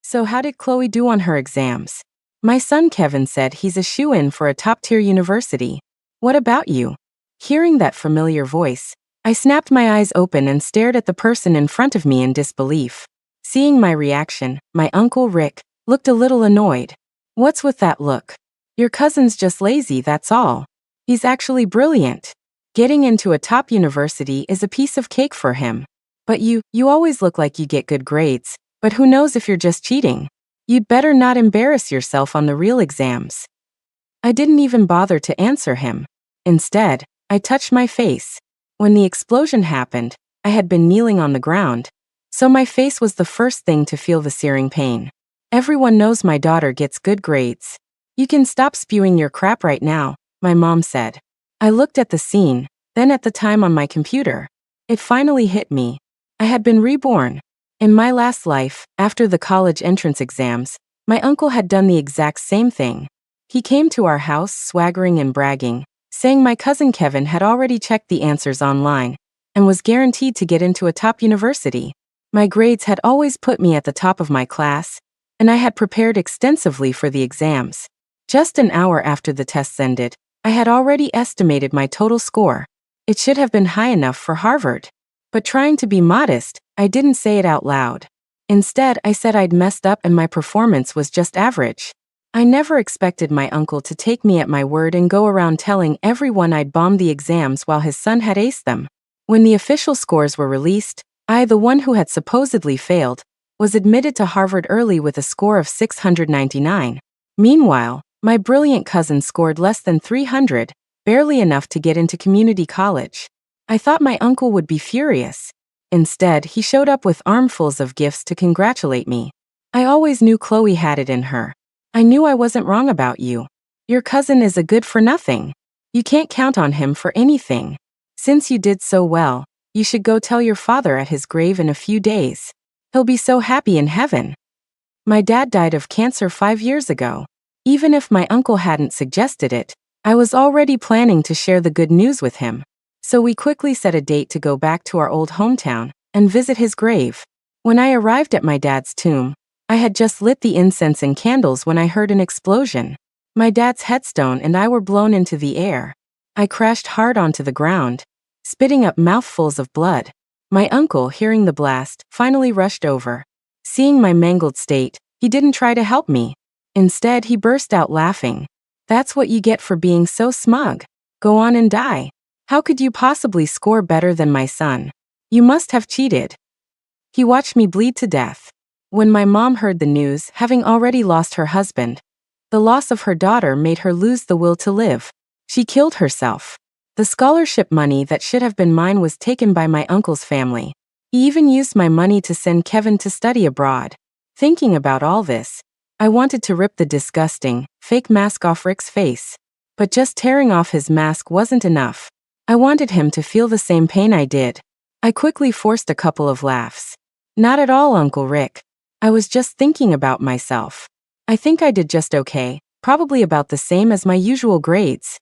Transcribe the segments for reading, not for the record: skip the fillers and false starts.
So how did Chloe do on her exams? My son Kevin said he's a shoo-in for a top-tier university. What about you? Hearing that familiar voice, I snapped my eyes open and stared at the person in front of me in disbelief. Seeing my reaction, my uncle Rick looked a little annoyed. What's with that look? Your cousin's just lazy, that's all. He's actually brilliant. Getting into a top university is a piece of cake for him. But you always look like you get good grades, but who knows if you're just cheating? You'd better not embarrass yourself on the real exams. I didn't even bother to answer him. Instead, I touched my face. When the explosion happened, I had been kneeling on the ground, so my face was the first thing to feel the searing pain. Everyone knows my daughter gets good grades. You can stop spewing your crap right now, my mom said. I looked at the scene, then at the time on my computer. It finally hit me. I had been reborn. In my last life, after the college entrance exams, my uncle had done the exact same thing. He came to our house swaggering and bragging, saying my cousin Kevin had already checked the answers online and was guaranteed to get into a top university. My grades had always put me at the top of my class, and I had prepared extensively for the exams. Just an hour after the tests ended, I had already estimated my total score. It should have been high enough for Harvard. But trying to be modest, I didn't say it out loud. Instead, I said I'd messed up and my performance was just average. I never expected my uncle to take me at my word and go around telling everyone I'd bombed the exams while his son had aced them. When the official scores were released, I, the one who had supposedly failed, was admitted to Harvard early with a score of 699. Meanwhile, my brilliant cousin scored less than 300, barely enough to get into community college. I thought my uncle would be furious. Instead, he showed up with armfuls of gifts to congratulate me. I always knew Chloe had it in her. I knew I wasn't wrong about you. Your cousin is a good-for-nothing. You can't count on him for anything. Since you did so well, you should go tell your father at his grave in a few days. He'll be so happy in heaven. My dad died of cancer 5 years ago. Even if my uncle hadn't suggested it, I was already planning to share the good news with him. So we quickly set a date to go back to our old hometown and visit his grave. When I arrived at my dad's tomb, I had just lit the incense and candles when I heard an explosion. My dad's headstone and I were blown into the air. I crashed hard onto the ground, spitting up mouthfuls of blood. My uncle, hearing the blast, finally rushed over. Seeing my mangled state, he didn't try to help me. Instead, he burst out laughing. That's what you get for being so smug. Go on and die. How could you possibly score better than my son? You must have cheated. He watched me bleed to death. When my mom heard the news, having already lost her husband, the loss of her daughter made her lose the will to live. She killed herself. The scholarship money that should have been mine was taken by my uncle's family. He even used my money to send Kevin to study abroad. Thinking about all this, I wanted to rip the disgusting, fake mask off Rick's face. But just tearing off his mask wasn't enough. I wanted him to feel the same pain I did. I quickly forced a couple of laughs. Not at all, Uncle Rick. I was just thinking about myself. I think I did just okay, probably about the same as my usual grades.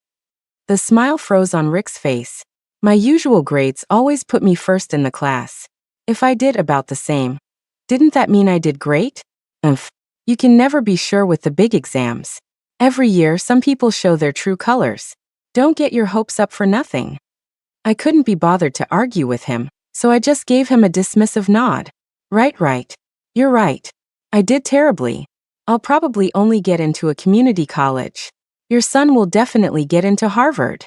The smile froze on Rick's face. My usual grades always put me first in the class. If I did about the same, didn't that mean I did great? You can never be sure with the big exams. Every year, some people show their true colors. Don't get your hopes up for nothing. I couldn't be bothered to argue with him, so I just gave him a dismissive nod. Right. You're right. I did terribly. I'll probably only get into a community college. Your son will definitely get into Harvard.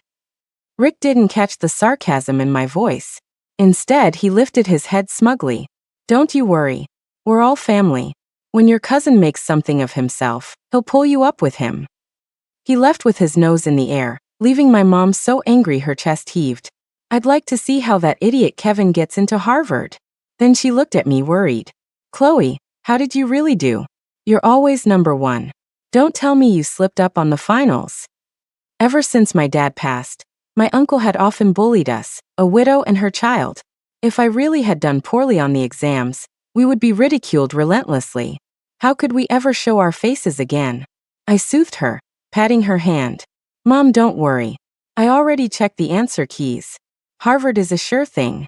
Rick didn't catch the sarcasm in my voice. Instead, he lifted his head smugly. Don't you worry. We're all family. When your cousin makes something of himself, he'll pull you up with him. He left with his nose in the air, leaving my mom so angry her chest heaved. I'd like to see how that idiot Kevin gets into Harvard. Then she looked at me worried. Chloe, how did you really do? You're always number one. Don't tell me you slipped up on the finals. Ever since my dad passed, my uncle had often bullied us, a widow and her child. If I really had done poorly on the exams, we would be ridiculed relentlessly. How could we ever show our faces again? I soothed her, patting her hand. Mom, don't worry. I already checked the answer keys. Harvard is a sure thing.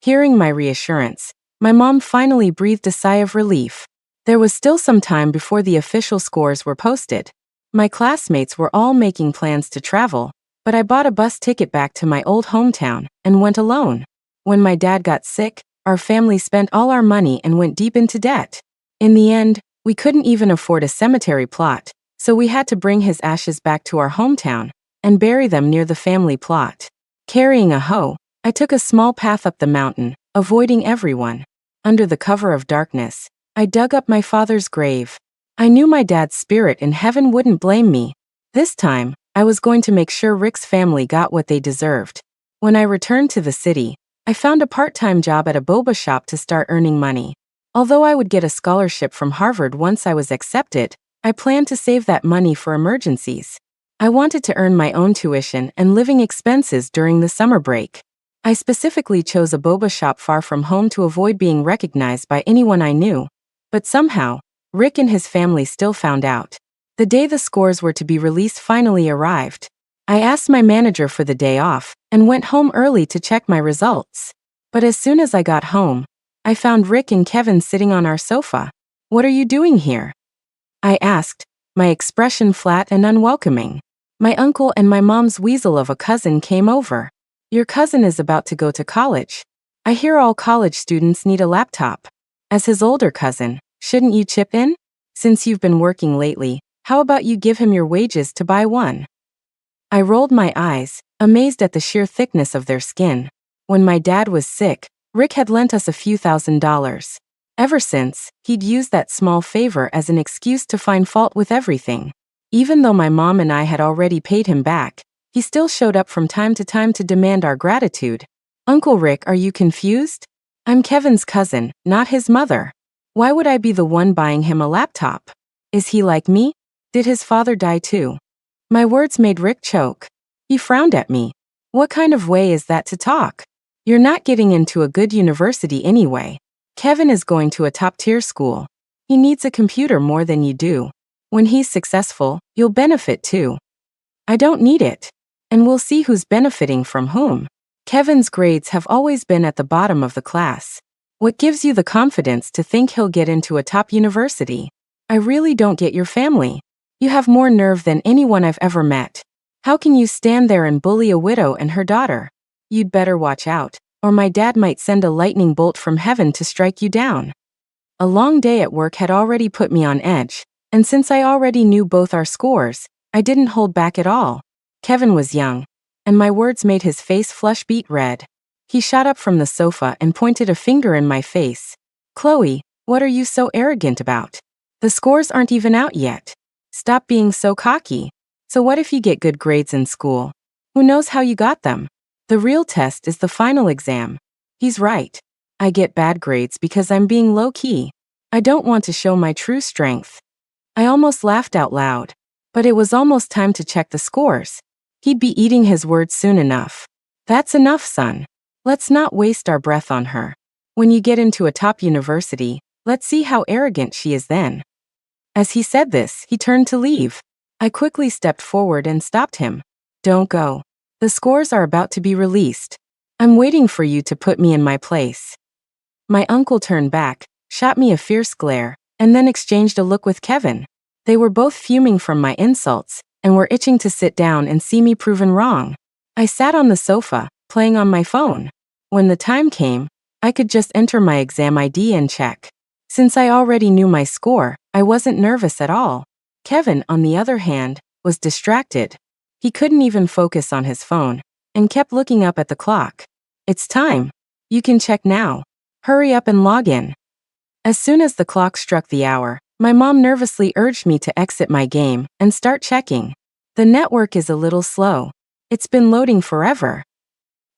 Hearing my reassurance, my mom finally breathed a sigh of relief. There was still some time before the official scores were posted. My classmates were all making plans to travel, but I bought a bus ticket back to my old hometown and went alone. When my dad got sick, our family spent all our money and went deep into debt. In the end, we couldn't even afford a cemetery plot, so we had to bring his ashes back to our hometown and bury them near the family plot. Carrying a hoe, I took a small path up the mountain, avoiding everyone. Under the cover of darkness, I dug up my father's grave. I knew my dad's spirit in heaven wouldn't blame me. This time, I was going to make sure Rick's family got what they deserved. When I returned to the city, I found a part-time job at a boba shop to start earning money. Although I would get a scholarship from Harvard once I was accepted, I planned to save that money for emergencies. I wanted to earn my own tuition and living expenses during the summer break. I specifically chose a boba shop far from home to avoid being recognized by anyone I knew. But somehow, Rick and his family still found out. The day the scores were to be released finally arrived. I asked my manager for the day off and went home early to check my results. But as soon as I got home, I found Rick and Kevin sitting on our sofa. "What are you doing here?" I asked, my expression flat and unwelcoming. "My uncle and my mom's weasel of a cousin came over. Your cousin is about to go to college. I hear all college students need a laptop. As his older cousin, shouldn't you chip in? Since you've been working lately, how about you give him your wages to buy one?" I rolled my eyes, amazed at the sheer thickness of their skin. When my dad was sick, Rick had lent us a few $1,000s. Ever since, he'd used that small favor as an excuse to find fault with everything. Even though my mom and I had already paid him back, he still showed up from time to demand our gratitude. "Uncle Rick, are you confused? I'm Kevin's cousin, not his mother. Why would I be the one buying him a laptop? Is he like me? Did his father die too?" My words made Rick choke. He frowned at me. "What kind of way is that to talk? You're not getting into a good university anyway. Kevin is going to a top-tier school. He needs a computer more than you do. When he's successful, you'll benefit too." "I don't need it. And we'll see who's benefiting from whom. Kevin's grades have always been at the bottom of the class. What gives you the confidence to think he'll get into a top university? I really don't get your family. You have more nerve than anyone I've ever met. How can you stand there and bully a widow and her daughter? You'd better watch out, or my dad might send a lightning bolt from heaven to strike you down." A long day at work had already put me on edge, and since I already knew both our scores, I didn't hold back at all. Kevin was young, and my words made his face flush beet red. He shot up from the sofa and pointed a finger in my face. "Chloe, what are you so arrogant about? The scores aren't even out yet. Stop being so cocky. So what if you get good grades in school? Who knows how you got them? The real test is the final exam." He's right. I get bad grades because I'm being low-key. I don't want to show my true strength. I almost laughed out loud. But it was almost time to check the scores. He'd be eating his words soon enough. "That's enough, son. Let's not waste our breath on her. When you get into a top university, let's see how arrogant she is then." As he said this, he turned to leave. I quickly stepped forward and stopped him. "Don't go. The scores are about to be released. I'm waiting for you to put me in my place." My uncle turned back, shot me a fierce glare, and then exchanged a look with Kevin. They were both fuming from my insults, and were itching to sit down and see me proven wrong. I sat on the sofa, playing on my phone. When the time came, I could just enter my exam ID and check. Since I already knew my score, I wasn't nervous at all. Kevin, on the other hand, was distracted. He couldn't even focus on his phone, and kept looking up at the clock. "It's time. You can check now. Hurry up and log in." As soon as the clock struck the hour, my mom nervously urged me to exit my game and start checking. "The network is a little slow. It's been loading forever."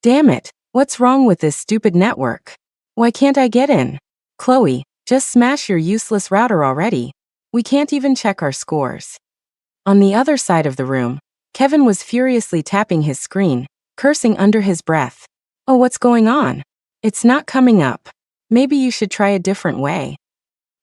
"Damn it, what's wrong with this stupid network? Why can't I get in?" "Chloe, just smash your useless router already. We can't even check our scores." On the other side of the room, Kevin was furiously tapping his screen, cursing under his breath. "Oh, what's going on? It's not coming up. Maybe you should try a different way."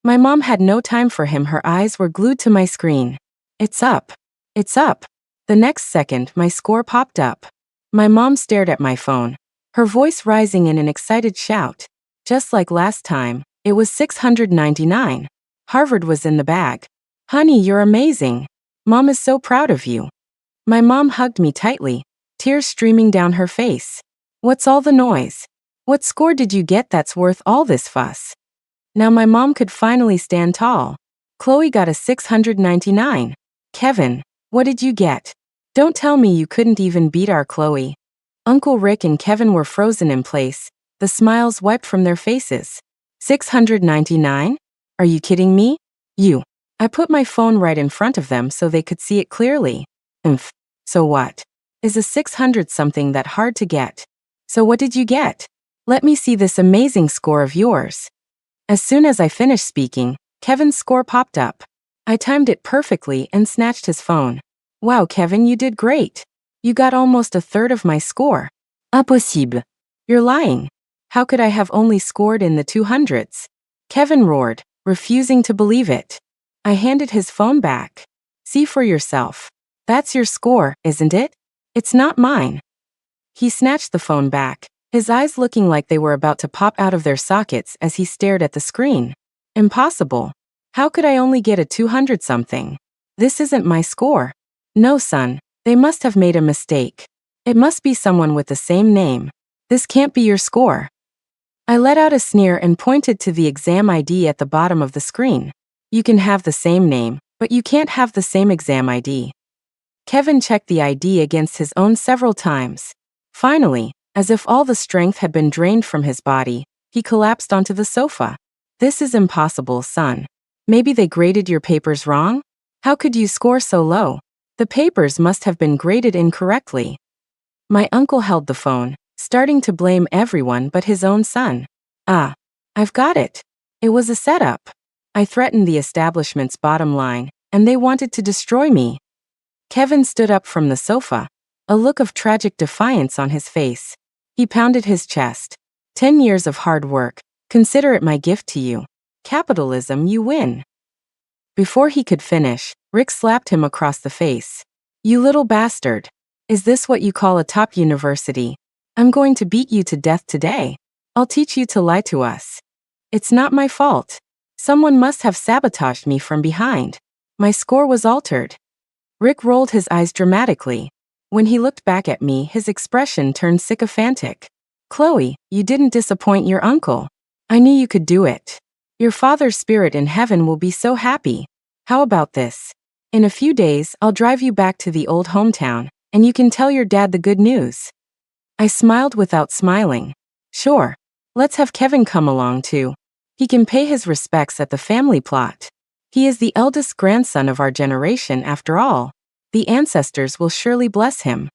My mom had no time for him. Her eyes were glued to my screen. "It's up. It's up." The next second, my score popped up. My mom stared at my phone, her voice rising in an excited shout. Just like last time, it was 699. Harvard was in the bag. Honey, you're amazing. Mom is so proud of you. My mom hugged me tightly, tears streaming down her face. What's all the noise? What score did you get that's worth all this fuss? Now my mom could finally stand tall. Chloe got a 699. Kevin, what did you get? Don't tell me you couldn't even beat our Chloe. Uncle Rick and Kevin were frozen in place, the smiles wiped from their faces. 699? Are you kidding me? You. I put my phone right in front of them so they could see it clearly. So what? Is a 600 something that hard to get? So what did you get? Let me see this amazing score of yours. As soon as I finished speaking, Kevin's score popped up. I timed it perfectly and snatched his phone. Wow, Kevin, you did great. You got almost a third of my score. Impossible. You're lying. How could I have only scored in the 200s? Kevin roared, refusing to believe it. I handed his phone back. See for yourself. That's your score, isn't it? It's not mine. He snatched the phone back, his eyes looking like they were about to pop out of their sockets as he stared at the screen. Impossible. How could I only get a 200 something? This isn't my score. No, son, they must have made a mistake. It must be someone with the same name. This can't be your score. I let out a sneer and pointed to the exam ID at the bottom of the screen. You can have the same name, but you can't have the same exam ID. Kevin checked the ID against his own several times. Finally, as if all the strength had been drained from his body, he collapsed onto the sofa. This is impossible, son. Maybe they graded your papers wrong? How could you score so low? The papers must have been graded incorrectly. My uncle held the phone, starting to blame everyone but his own son. Ah, I've got it. It was a setup. I threatened the establishment's bottom line, and they wanted to destroy me. Kevin stood up from the sofa, a look of tragic defiance on his face. He pounded his chest. 10 years of hard work. Consider it my gift to you. Capitalism, you win. Before he could finish, Rick slapped him across the face. You little bastard. Is this what you call a top university? I'm going to beat you to death today. I'll teach you to lie to us. It's not my fault. Someone must have sabotaged me from behind. My score was altered. Rick rolled his eyes dramatically. When he looked back at me, his expression turned sycophantic. Chloe, you didn't disappoint your uncle. I knew you could do it. Your father's spirit in heaven will be so happy. How about this? In a few days, I'll drive you back to the old hometown, and you can tell your dad the good news. I smiled without smiling. Sure. Let's have Kevin come along too. He can pay his respects at the family plot. He is the eldest grandson of our generation after all. The ancestors will surely bless him.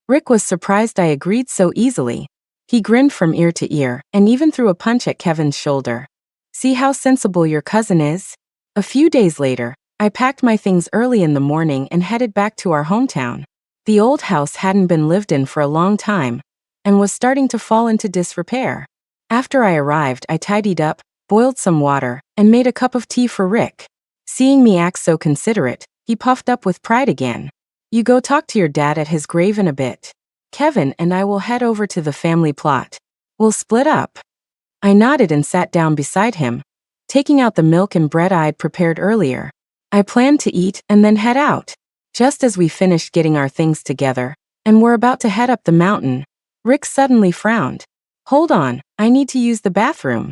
Rick was surprised I agreed so easily. He grinned from ear to ear and even threw a punch at Kevin's shoulder. See how sensible your cousin is? A few days later, I packed my things early in the morning and headed back to our hometown. The old house hadn't been lived in for a long time and was starting to fall into disrepair. After I arrived, I tidied up, boiled some water, and made a cup of tea for Rick. Seeing me act so considerate, he puffed up with pride again. You go talk to your dad at his grave in a bit. Kevin and I will head over to the family plot. We'll split up. I nodded and sat down beside him, taking out the milk and bread I'd prepared earlier. I planned to eat and then head out. Just as we finished getting our things together and were about to head up the mountain, Rick suddenly frowned. Hold on, I need to use the bathroom.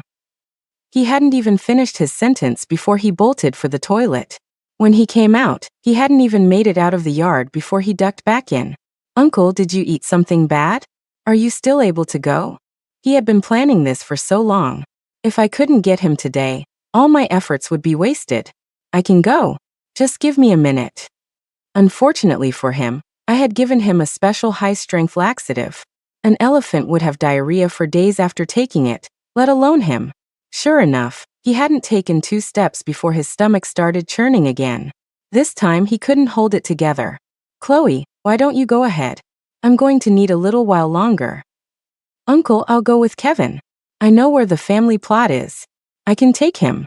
He hadn't even finished his sentence before he bolted for the toilet. When he came out, he hadn't even made it out of the yard before he ducked back in. Uncle, did you eat something bad? Are you still able to go? He had been planning this for so long. If I couldn't get him today, all my efforts would be wasted. I can go. Just give me a minute. Unfortunately for him, I had given him a special high-strength laxative. An elephant would have diarrhea for days after taking it, let alone him. Sure enough, he hadn't taken 2 steps before his stomach started churning again. This time he couldn't hold it together. Chloe, why don't you go ahead? I'm going to need a little while longer. Uncle, I'll go with Kevin. I know where the family plot is. I can take him.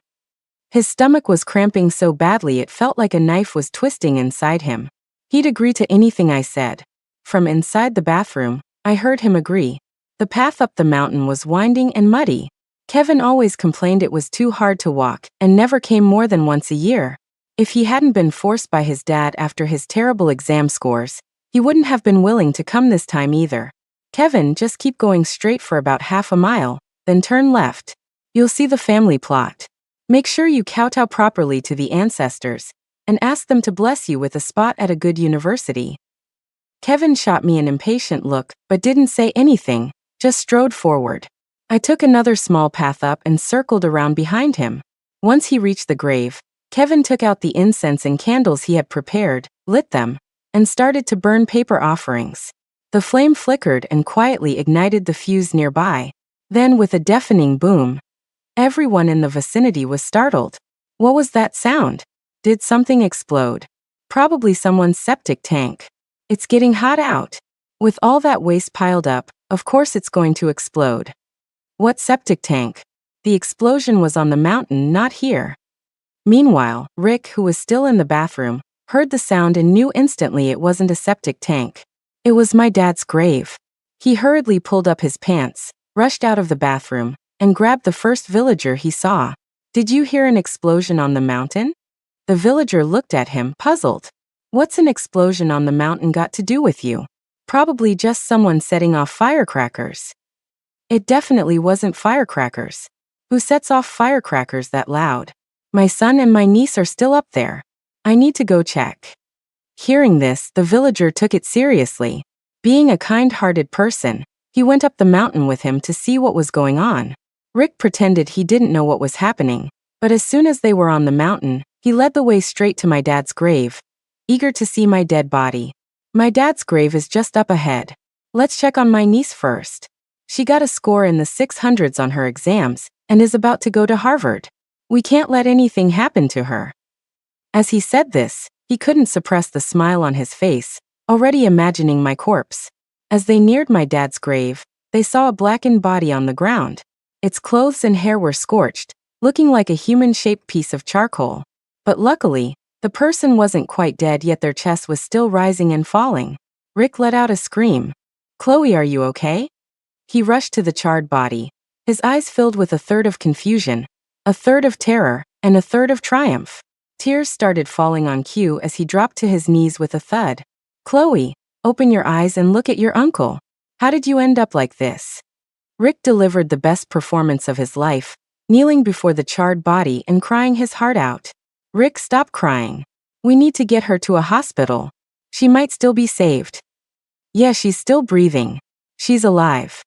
His stomach was cramping so badly it felt like a knife was twisting inside him. He'd agree to anything I said. From inside the bathroom, I heard him agree. The path up the mountain was winding and muddy. Kevin always complained it was too hard to walk and never came more than once a year. If he hadn't been forced by his dad after his terrible exam scores, he wouldn't have been willing to come this time either. Kevin, just keep going straight for about half a mile, then turn left. You'll see the family plot. Make sure you kowtow properly to the ancestors and ask them to bless you with a spot at a good university. Kevin shot me an impatient look but didn't say anything, just strode forward. I took another small path up and circled around behind him. Once he reached the grave, Kevin took out the incense and candles he had prepared, lit them, and started to burn paper offerings. The flame flickered and quietly ignited the fuse nearby. Then, with a deafening boom, everyone in the vicinity was startled. What was that sound? Did something explode? Probably someone's septic tank. It's getting hot out. With all that waste piled up, of course it's going to explode. What septic tank? The explosion was on the mountain, not here. Meanwhile, Rick, who was still in the bathroom, heard the sound and knew instantly it wasn't a septic tank. It was my dad's grave. He hurriedly pulled up his pants, rushed out of the bathroom, and grabbed the first villager he saw. Did you hear an explosion on the mountain? The villager looked at him, puzzled. What's an explosion on the mountain got to do with you? Probably just someone setting off firecrackers. It definitely wasn't firecrackers. Who sets off firecrackers that loud? My son and my niece are still up there. I need to go check. Hearing this, the villager took it seriously. Being a kind-hearted person, he went up the mountain with him to see what was going on. Rick pretended he didn't know what was happening, but as soon as they were on the mountain, he led the way straight to my dad's grave, eager to see my dead body. My dad's grave is just up ahead. Let's check on my niece first. She got a score in the 600s on her exams and is about to go to Harvard. We can't let anything happen to her. As he said this, he couldn't suppress the smile on his face, already imagining my corpse. As they neared my dad's grave, they saw a blackened body on the ground. Its clothes and hair were scorched, looking like a human-shaped piece of charcoal. But luckily, the person wasn't quite dead, yet their chest was still rising and falling. Rick let out a scream. "Chloe, are you okay?" He rushed to the charred body, his eyes filled with a third of confusion, a third of terror, and a third of triumph. Tears started falling on cue as he dropped to his knees with a thud. "Chloe, open your eyes and look at your uncle. How did you end up like this?" Rick delivered the best performance of his life, kneeling before the charred body and crying his heart out. "Rick, stop crying. We need to get her to a hospital. She might still be saved." "Yeah, she's still breathing. She's alive."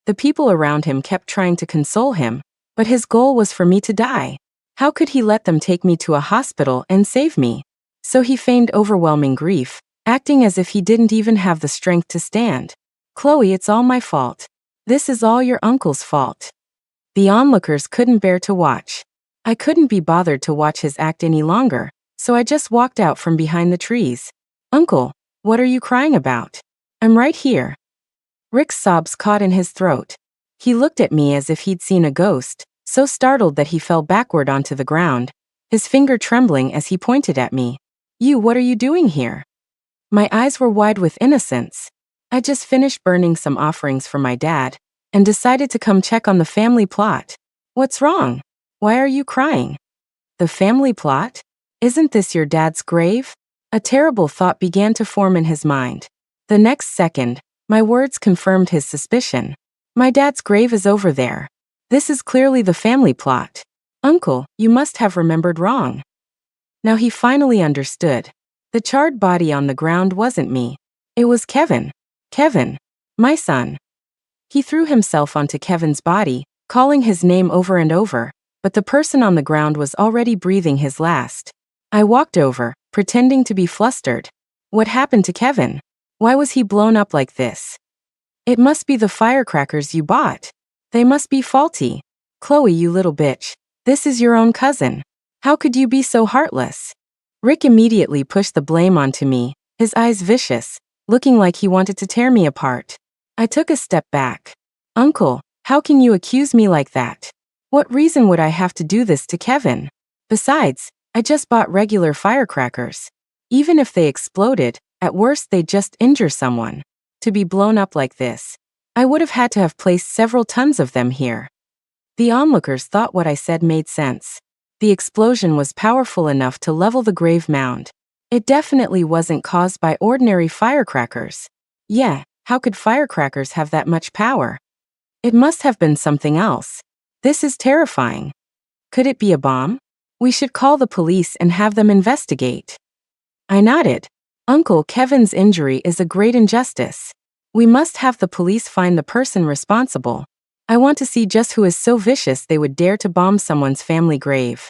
The people around him kept trying to console him, but his goal was for me to die. How could he let them take me to a hospital and save me? So he feigned overwhelming grief, acting as if he didn't even have the strength to stand. "Chloe, it's all my fault. This is all your uncle's fault." The onlookers couldn't bear to watch. I couldn't be bothered to watch his act any longer, so I just walked out from behind the trees. "Uncle, what are you crying about? I'm right here." Rick's sobs caught in his throat. He looked at me as if he'd seen a ghost, so startled that he fell backward onto the ground, his finger trembling as he pointed at me. What are you doing here?" My eyes were wide with innocence. I just finished burning some offerings for my dad and decided to come check on the family plot. "What's wrong? Why are you crying?" "The family plot? Isn't this your dad's grave?" A terrible thought began to form in his mind. The next second, my words confirmed his suspicion. "My dad's grave is over there. This is clearly the family plot. Uncle, you must have remembered wrong." Now he finally understood. The charred body on the ground wasn't me. It was Kevin. Kevin, my son. He threw himself onto Kevin's body, calling his name over and over, but the person on the ground was already breathing his last. I walked over, pretending to be flustered. What happened to Kevin? Why was he blown up like this? "It must be the firecrackers you bought. They must be faulty. Chloe, you little bitch. This is your own cousin. How could you be so heartless?" Rick immediately pushed the blame onto me, his eyes vicious, looking like he wanted to tear me apart. I took a step back. "Uncle, how can you accuse me like that? What reason would I have to do this to Kevin? Besides, I just bought regular firecrackers. Even if they exploded, at worst they'd just injure someone. To be blown up like this, I would have had to have placed several tons of them here." The onlookers thought what I said made sense. The explosion was powerful enough to level the grave mound. It definitely wasn't caused by ordinary firecrackers. Yeah, how could firecrackers have that much power? It must have been something else. This is terrifying. Could it be a bomb? We should call the police and have them investigate. I nodded. Uncle Kevin's injury is a great injustice. We must have the police find the person responsible. I want to see just who is so vicious they would dare to bomb someone's family grave.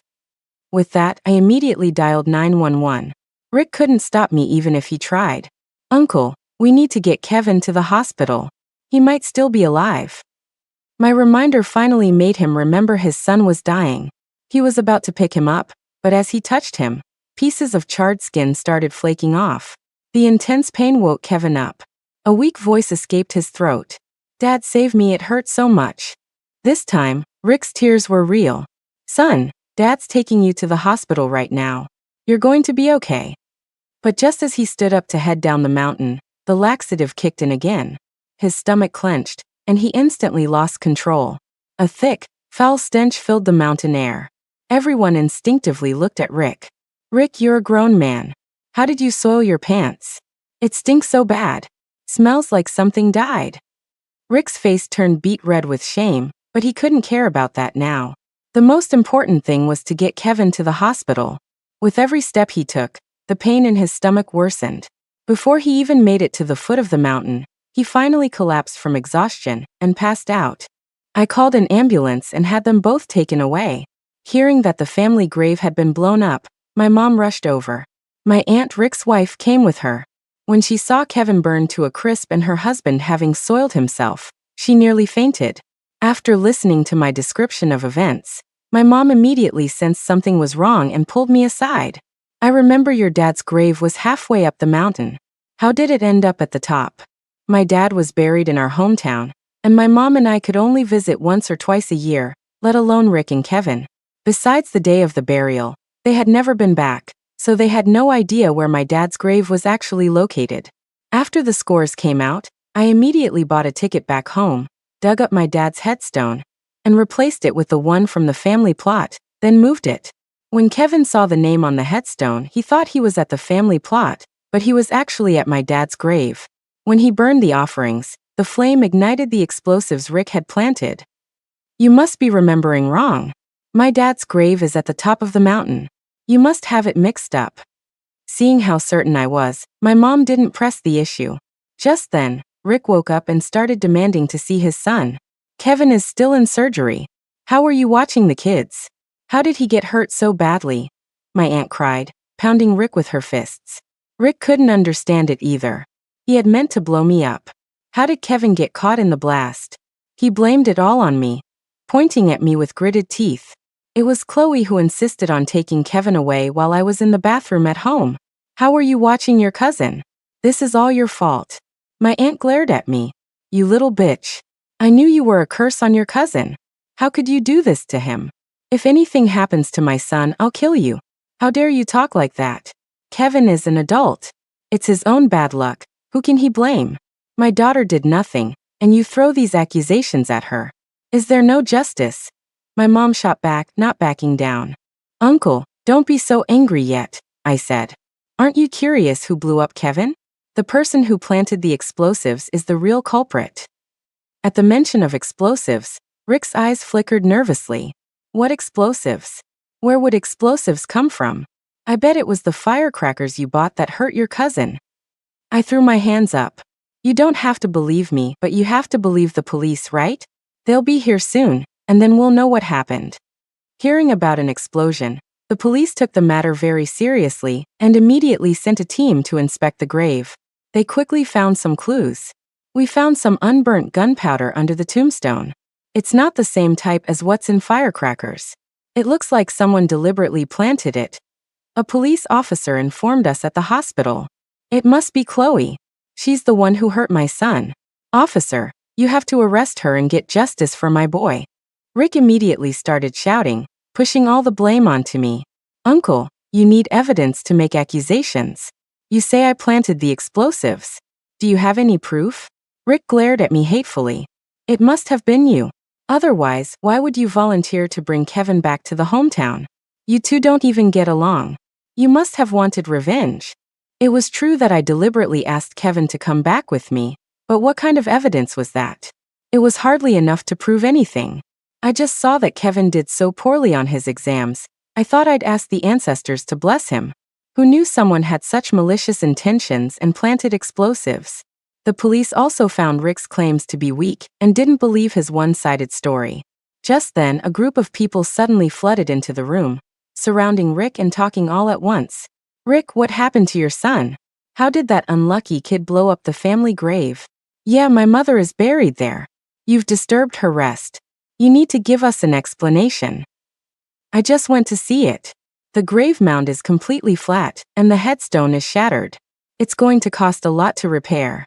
With that, I immediately dialed 911. Rick couldn't stop me even if he tried. Uncle, we need to get Kevin to the hospital. He might still be alive. My reminder finally made him remember his son was dying. He was about to pick him up, but as he touched him, pieces of charred skin started flaking off. The intense pain woke Kevin up. A weak voice escaped his throat. Dad, save me, it hurt so much. This time, Rick's tears were real. Son, Dad's taking you to the hospital right now. You're going to be okay. But just as he stood up to head down the mountain, the laxative kicked in again. His stomach clenched, and he instantly lost control. A thick, foul stench filled the mountain air. Everyone instinctively looked at Rick. Rick, you're a grown man. How did you soil your pants? It stinks so bad. Smells like something died. Rick's face turned beet red with shame, but he couldn't care about that now. The most important thing was to get Kevin to the hospital. With every step he took, the pain in his stomach worsened. Before he even made it to the foot of the mountain, he finally collapsed from exhaustion and passed out. I called an ambulance and had them both taken away. Hearing that the family grave had been blown up, my mom rushed over. My aunt Rick's wife came with her. When she saw Kevin burn to a crisp and her husband having soiled himself, she nearly fainted. After listening to my description of events, my mom immediately sensed something was wrong and pulled me aside. I remember your dad's grave was halfway up the mountain. How did it end up at the top? My dad was buried in our hometown, and my mom and I could only visit once or twice a year, let alone Rick and Kevin. Besides the day of the burial, they had never been back, so they had no idea where my dad's grave was actually located. After the scores came out, I immediately bought a ticket back home, dug up my dad's headstone, and replaced it with the one from the family plot, then moved it. When Kevin saw the name on the headstone, he thought he was at the family plot, but he was actually at my dad's grave. When he burned the offerings, the flame ignited the explosives Rick had planted. You must be remembering wrong. My dad's grave is at the top of the mountain. You must have it mixed up. Seeing how certain I was, my mom didn't press the issue. Just then, Rick woke up and started demanding to see his son. Kevin is still in surgery. How are you watching the kids? How did he get hurt so badly? My aunt cried, pounding Rick with her fists. Rick couldn't understand it either. He had meant to blow me up. How did Kevin get caught in the blast? He blamed it all on me, pointing at me with gritted teeth. It was Chloe who insisted on taking Kevin away while I was in the bathroom at home. How were you watching your cousin? This is all your fault. My aunt glared at me. You little bitch. I knew you were a curse on your cousin. How could you do this to him? If anything happens to my son, I'll kill you. How dare you talk like that? Kevin is an adult. It's his own bad luck. Who can he blame? My daughter did nothing, and you throw these accusations at her. Is there no justice? My mom shot back, not backing down. Uncle, don't be so angry yet, I said. Aren't you curious who blew up Kevin? The person who planted the explosives is the real culprit. At the mention of explosives, Rick's eyes flickered nervously. What explosives? Where would explosives come from? I bet it was the firecrackers you bought that hurt your cousin. I threw my hands up. You don't have to believe me, but you have to believe the police, right? They'll be here soon, and then we'll know what happened. Hearing about an explosion, the police took the matter very seriously and immediately sent a team to inspect the grave. They quickly found some clues. We found some unburnt gunpowder under the tombstone. It's not the same type as what's in firecrackers. It looks like someone deliberately planted it. A police officer informed us at the hospital. It must be Chloe. She's the one who hurt my son. Officer, you have to arrest her and get justice for my boy. Rick immediately started shouting, pushing all the blame onto me. Uncle, you need evidence to make accusations. You say I planted the explosives. Do you have any proof? Rick glared at me hatefully. It must have been you. Otherwise, why would you volunteer to bring Kevin back to the hometown? You two don't even get along. You must have wanted revenge. It was true that I deliberately asked Kevin to come back with me, but what kind of evidence was that? It was hardly enough to prove anything. I just saw that Kevin did so poorly on his exams. I thought I'd ask the ancestors to bless him. Who knew someone had such malicious intentions and planted explosives? The police also found Rick's claims to be weak and didn't believe his one-sided story. Just then, a group of people suddenly flooded into the room, surrounding Rick and talking all at once. "Rick, what happened to your son? How did that unlucky kid blow up the family grave?" "Yeah, my mother is buried there. You've disturbed her rest. You need to give us an explanation." "I just went to see it. The grave mound is completely flat, and the headstone is shattered. It's going to cost a lot to repair."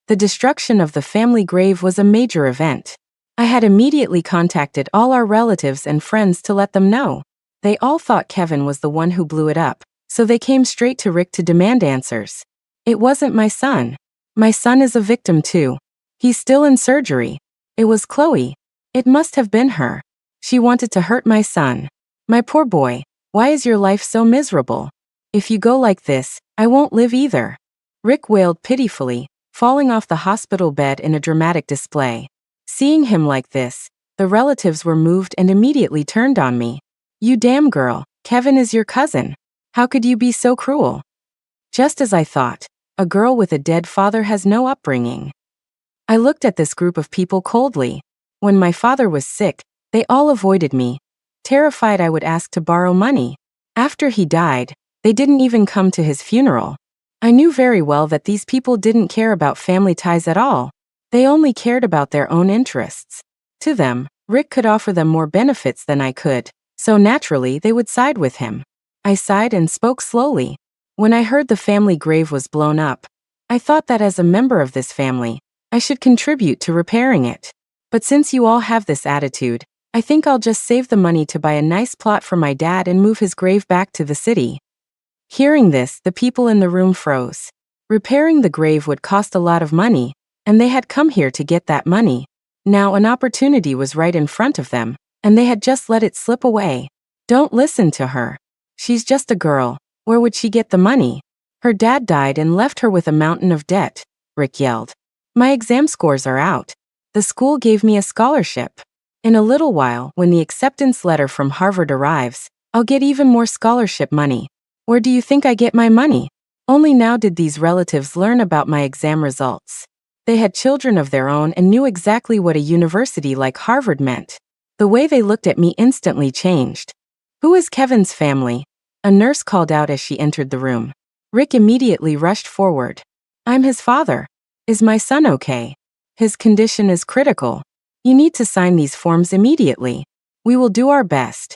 The destruction of the family grave was a major event. I had immediately contacted all our relatives and friends to let them know. They all thought Kevin was the one who blew it up, so they came straight to Rick to demand answers. It wasn't my son. My son is a victim too. He's still in surgery. It was Chloe. It must have been her. She wanted to hurt my son. My poor boy, why is your life so miserable? If you go like this, I won't live either. Rick wailed pitifully, falling off the hospital bed in a dramatic display. Seeing him like this, the relatives were moved and immediately turned on me. "You damn girl, Kevin is your cousin. How could you be so cruel?" Just as I thought, a girl with a dead father has no upbringing. I looked at this group of people coldly. When my father was sick, they all avoided me, terrified I would ask to borrow money. After he died, they didn't even come to his funeral. I knew very well that these people didn't care about family ties at all. They only cared about their own interests. To them, Rick could offer them more benefits than I could, so naturally they would side with him. I sighed and spoke slowly. When I heard the family grave was blown up, I thought that as a member of this family, I should contribute to repairing it. But since you all have this attitude, I think I'll just save the money to buy a nice plot for my dad and move his grave back to the city. Hearing this, the people in the room froze. Repairing the grave would cost a lot of money, and they had come here to get that money. Now an opportunity was right in front of them, and they had just let it slip away. Don't listen to her. She's just a girl. Where would she get the money? Her dad died and left her with a mountain of debt, Rick yelled. My exam scores are out. The school gave me a scholarship. In a little while, when the acceptance letter from Harvard arrives, I'll get even more scholarship money. Where do you think I get my money? Only now did these relatives learn about my exam results. They had children of their own and knew exactly what a university like Harvard meant. The way they looked at me instantly changed. Who is Kevin's family? A nurse called out as she entered the room. Rick immediately rushed forward. I'm his father. Is my son okay? His condition is critical. You need to sign these forms immediately. We will do our best.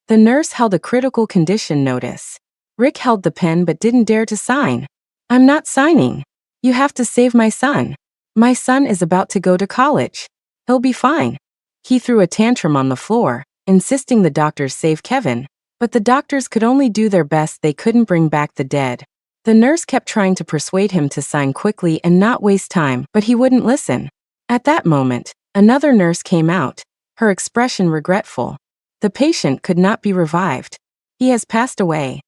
The nurse held a critical condition notice. Rick held the pen but didn't dare to sign. I'm not signing. You have to save my son. My son is about to go to college. He'll be fine. He threw a tantrum on the floor, insisting the doctors save Kevin, but the doctors could only do their best. They couldn't bring back the dead. The nurse kept trying to persuade him to sign quickly and not waste time, but he wouldn't listen. At that moment, another nurse came out, her expression regretful. The patient could not be revived. He has passed away.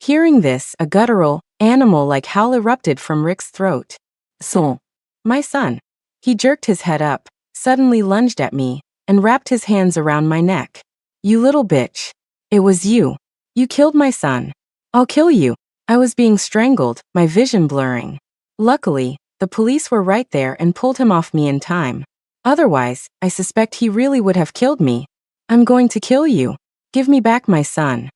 Hearing this, a guttural, animal-like howl erupted from Rick's throat. So, my son. He jerked his head up, suddenly lunged at me, and wrapped his hands around my neck. You little bitch. It was you. You killed my son. I'll kill you. I was being strangled, my vision blurring. Luckily, the police were right there and pulled him off me in time. Otherwise, I suspect he really would have killed me. I'm going to kill you. Give me back my son.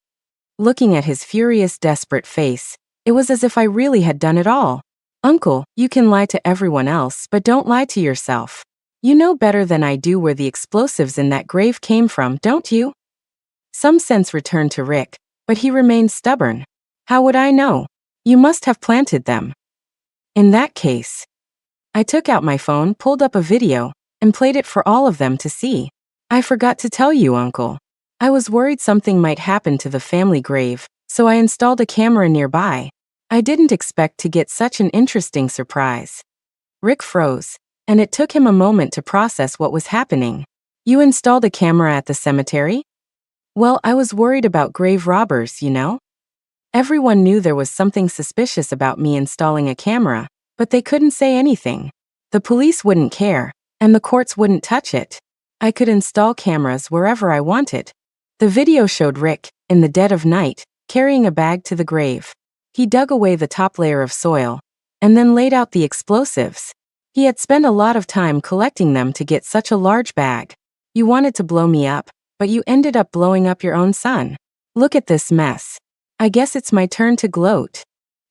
Looking at his furious, desperate face, it was as if I really had done it all. Uncle, you can lie to everyone else, but don't lie to yourself. You know better than I do where the explosives in that grave came from, don't you? Some sense returned to Rick, but he remained stubborn. How would I know? You must have planted them. In that case, I took out my phone, pulled up a video, and played it for all of them to see. I forgot to tell you, Uncle. I was worried something might happen to the family grave, so I installed a camera nearby. I didn't expect to get such an interesting surprise. Rick froze, and it took him a moment to process what was happening. You installed a camera at the cemetery? Well, I was worried about grave robbers, you know? Everyone knew there was something suspicious about me installing a camera, but they couldn't say anything. The police wouldn't care, and the courts wouldn't touch it. I could install cameras wherever I wanted. The video showed Rick, in the dead of night, carrying a bag to the grave. He dug away the top layer of soil, and then laid out the explosives. He had spent a lot of time collecting them to get such a large bag. You wanted to blow me up, but you ended up blowing up your own son. Look at this mess. I guess it's my turn to gloat.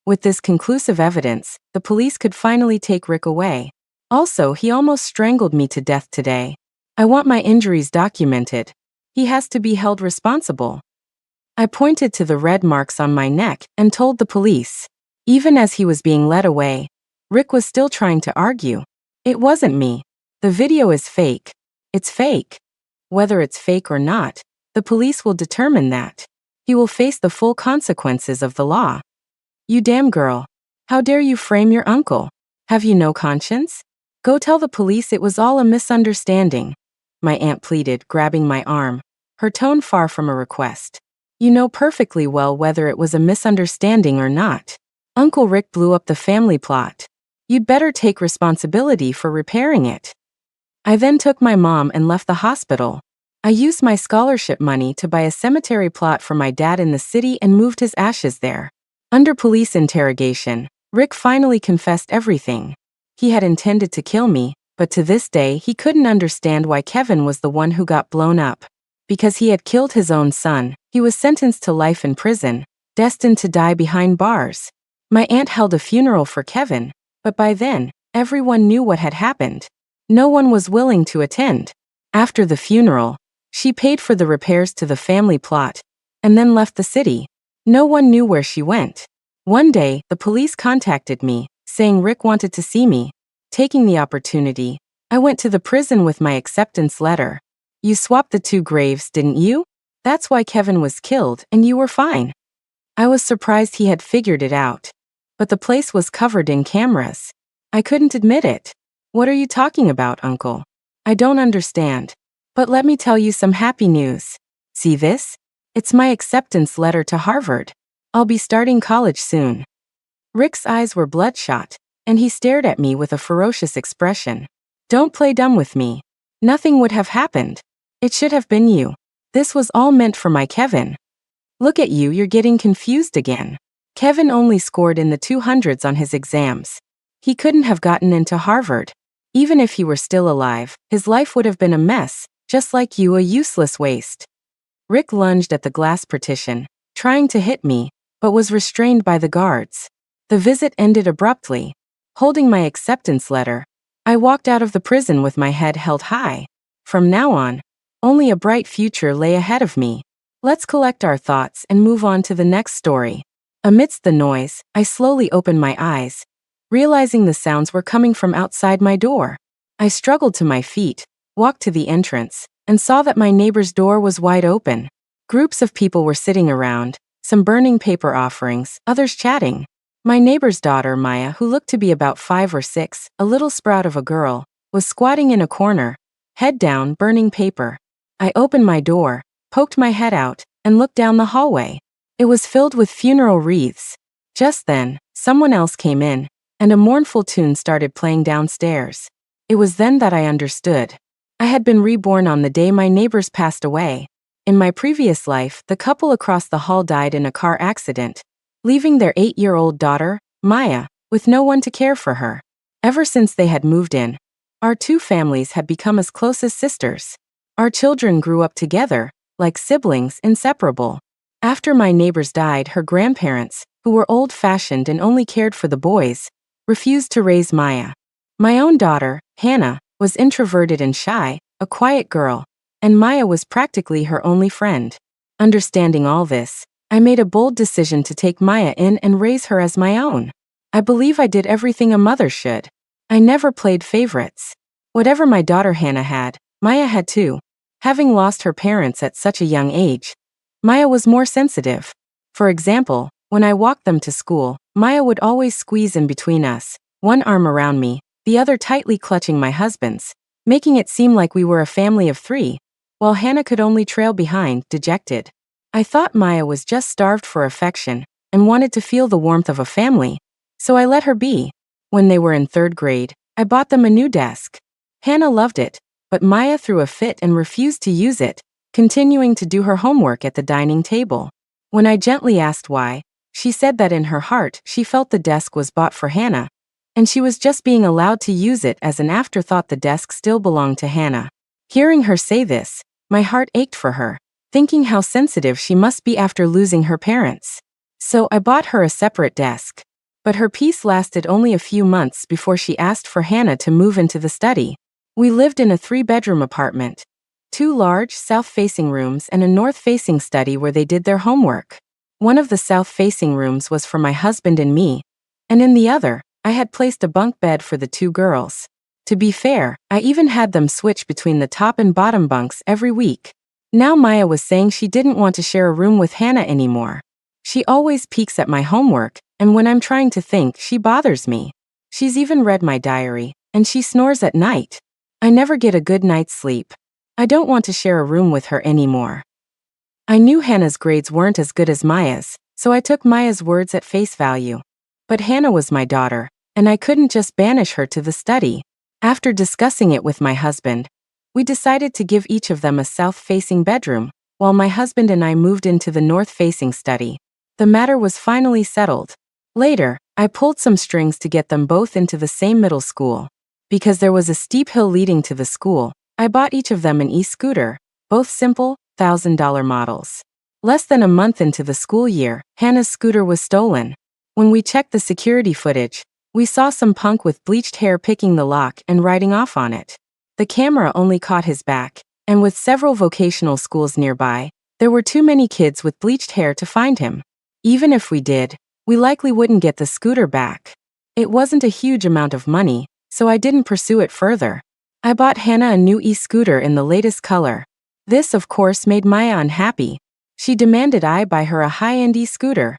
With this conclusive evidence, the police could finally take Rick away. Also, he almost strangled me to death today. I want my injuries documented. He has to be held responsible. I pointed to the red marks on my neck and told the police. Even as he was being led away, Rick was still trying to argue. It wasn't me. The video is fake. It's fake. Whether it's fake or not, the police will determine that. He will face the full consequences of the law. You damn girl. How dare you frame your uncle? Have you no conscience? Go tell the police it was all a misunderstanding. My aunt pleaded, grabbing my arm, her tone far from a request. You know perfectly well whether it was a misunderstanding or not. Uncle Rick blew up the family plot. You'd better take responsibility for repairing it. I then took my mom and left the hospital. I used my scholarship money to buy a cemetery plot for my dad in the city and moved his ashes there. Under police interrogation, Rick finally confessed everything. He had intended to kill me, but to this day he couldn't understand why Kevin was the one who got blown up. Because he had killed his own son, he was sentenced to life in prison, destined to die behind bars. My aunt held a funeral for Kevin, but by then, everyone knew what had happened. No one was willing to attend. After the funeral, she paid for the repairs to the family plot, and then left the city. No one knew where she went. One day, the police contacted me, saying Rick wanted to see me. Taking the opportunity, I went to the prison with my acceptance letter. You swapped the two graves, didn't you? That's why Kevin was killed, and you were fine. I was surprised he had figured it out. But the place was covered in cameras. I couldn't admit it. What are you talking about, Uncle? I don't understand. But let me tell you some happy news. See this? It's my acceptance letter to Harvard. I'll be starting college soon. Rick's eyes were bloodshot, and he stared at me with a ferocious expression. Don't play dumb with me. Nothing would have happened. It should have been you. This was all meant for my Kevin. Look at you, you're getting confused again. Kevin only scored in the 200s on his exams. He couldn't have gotten into Harvard. Even if he were still alive, his life would have been a mess, just like you, a useless waste. Rick lunged at the glass partition, trying to hit me, but was restrained by the guards. The visit ended abruptly. Holding my acceptance letter, I walked out of the prison with my head held high. From now on, only a bright future lay ahead of me. Let's collect our thoughts and move on to the next story. Amidst the noise, I slowly opened my eyes, realizing the sounds were coming from outside my door. I struggled to my feet, walked to the entrance, and saw that my neighbor's door was wide open. Groups of people were sitting around, some burning paper offerings, others chatting. My neighbor's daughter, Maya, who looked to be about 5 or 6, a little sprout of a girl, was squatting in a corner, head down, burning paper. I opened my door, poked my head out, and looked down the hallway. It was filled with funeral wreaths. Just then, someone else came in, and a mournful tune started playing downstairs. It was then that I understood. I had been reborn on the day my neighbors passed away. In my previous life, the couple across the hall died in a car accident, leaving their 8-year-old daughter, Maya, with no one to care for her. Ever since they had moved in, our two families had become as close as sisters. Our children grew up together, like siblings, inseparable. After my neighbors died, her grandparents, who were old-fashioned and only cared for the boys, refused to raise Maya. My own daughter, Hannah, was introverted and shy, a quiet girl, and Maya was practically her only friend. Understanding all this, I made a bold decision to take Maya in and raise her as my own. I believe I did everything a mother should. I never played favorites. Whatever my daughter Hannah had, Maya had too. Having lost her parents at such a young age, Maya was more sensitive. For example, when I walked them to school, Maya would always squeeze in between us, one arm around me, the other tightly clutching my husband's. making it seem like we were a family of 3, while Hannah could only trail behind, dejected. I thought Maya was just starved for affection and wanted to feel the warmth of a family, so I let her be. When they were in 3rd grade, I bought them a new desk. Hannah loved it, but Maya threw a fit and refused to use it, continuing to do her homework at the dining table. When I gently asked why, she said that in her heart she felt the desk was bought for Hannah, and she was just being allowed to use it as an afterthought. The desk still belonged to Hannah. Hearing her say this, my heart ached for her, thinking how sensitive she must be after losing her parents. So I bought her a separate desk. But her peace lasted only a few months before she asked for Hannah to move into the study. We lived in a 3-bedroom apartment, 2 large south-facing rooms and a north-facing study where they did their homework. One of the south-facing rooms was for my husband and me, and in the other, I had placed a bunk bed for the 2 girls. To be fair, I even had them switch between the top and bottom bunks every week. Now Maya was saying she didn't want to share a room with Hannah anymore. She always peeks at my homework, and when I'm trying to think, she bothers me. She's even read my diary, and she snores at night. I never get a good night's sleep. I don't want to share a room with her anymore. I knew Hannah's grades weren't as good as Maya's, so I took Maya's words at face value. But Hannah was my daughter, and I couldn't just banish her to the study. After discussing it with my husband, we decided to give each of them a south-facing bedroom, while my husband and I moved into the north-facing study. The matter was finally settled. Later, I pulled some strings to get them both into the same middle school. Because there was a steep hill leading to the school, I bought each of them an e-scooter, both simple, $1,000 models. Less than a month into the school year, Hannah's scooter was stolen. When we checked the security footage, we saw some punk with bleached hair picking the lock and riding off on it. The camera only caught his back, and with several vocational schools nearby, there were too many kids with bleached hair to find him. Even if we did, we likely wouldn't get the scooter back. It wasn't a huge amount of money, so I didn't pursue it further. I bought Hannah a new e-scooter in the latest color. This, of course, made Maya unhappy. She demanded I buy her a high-end e-scooter,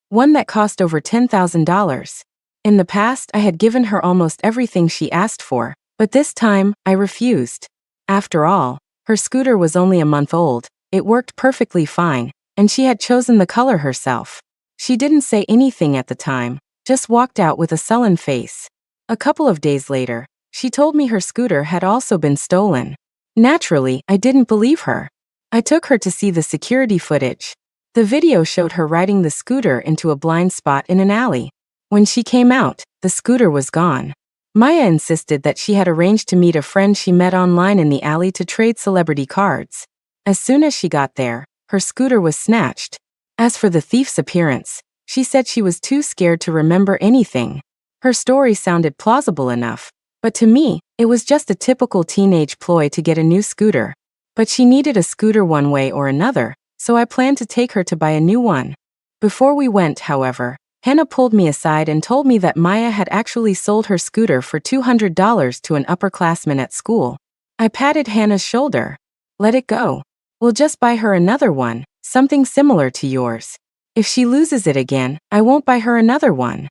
one that cost over $10,000. In the past, I had given her almost everything she asked for, but this time, I refused. After all, her scooter was only a month old, it worked perfectly fine, and she had chosen the color herself. She didn't say anything at the time, just walked out with a sullen face. A couple of days later, she told me her scooter had also been stolen. Naturally, I didn't believe her. I took her to see the security footage. The video showed her riding the scooter into a blind spot in an alley. When she came out, the scooter was gone. Maya insisted that she had arranged to meet a friend she met online in the alley to trade celebrity cards. As soon as she got there, her scooter was snatched. As for the thief's appearance, she said she was too scared to remember anything. Her story sounded plausible enough, but to me, it was just a typical teenage ploy to get a new scooter. But she needed a scooter one way or another, so I planned to take her to buy a new one. Before we went, however, Hannah pulled me aside and told me that Maya had actually sold her scooter for $200 to an upperclassman at school. I patted Hannah's shoulder. Let it go. We'll just buy her another one, something similar to yours. If she loses it again, I won't buy her another one.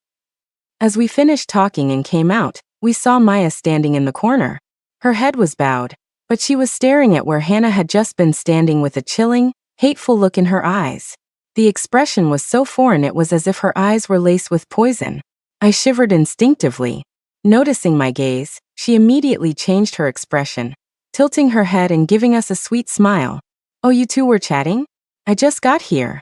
As we finished talking and came out, we saw Maya standing in the corner. Her head was bowed, but she was staring at where Hannah had just been standing with a chilling, hateful look in her eyes. The expression was so foreign it was as if her eyes were laced with poison. I shivered instinctively. Noticing my gaze, she immediately changed her expression, tilting her head and giving us a sweet smile. "Oh, you two were chatting? I just got here."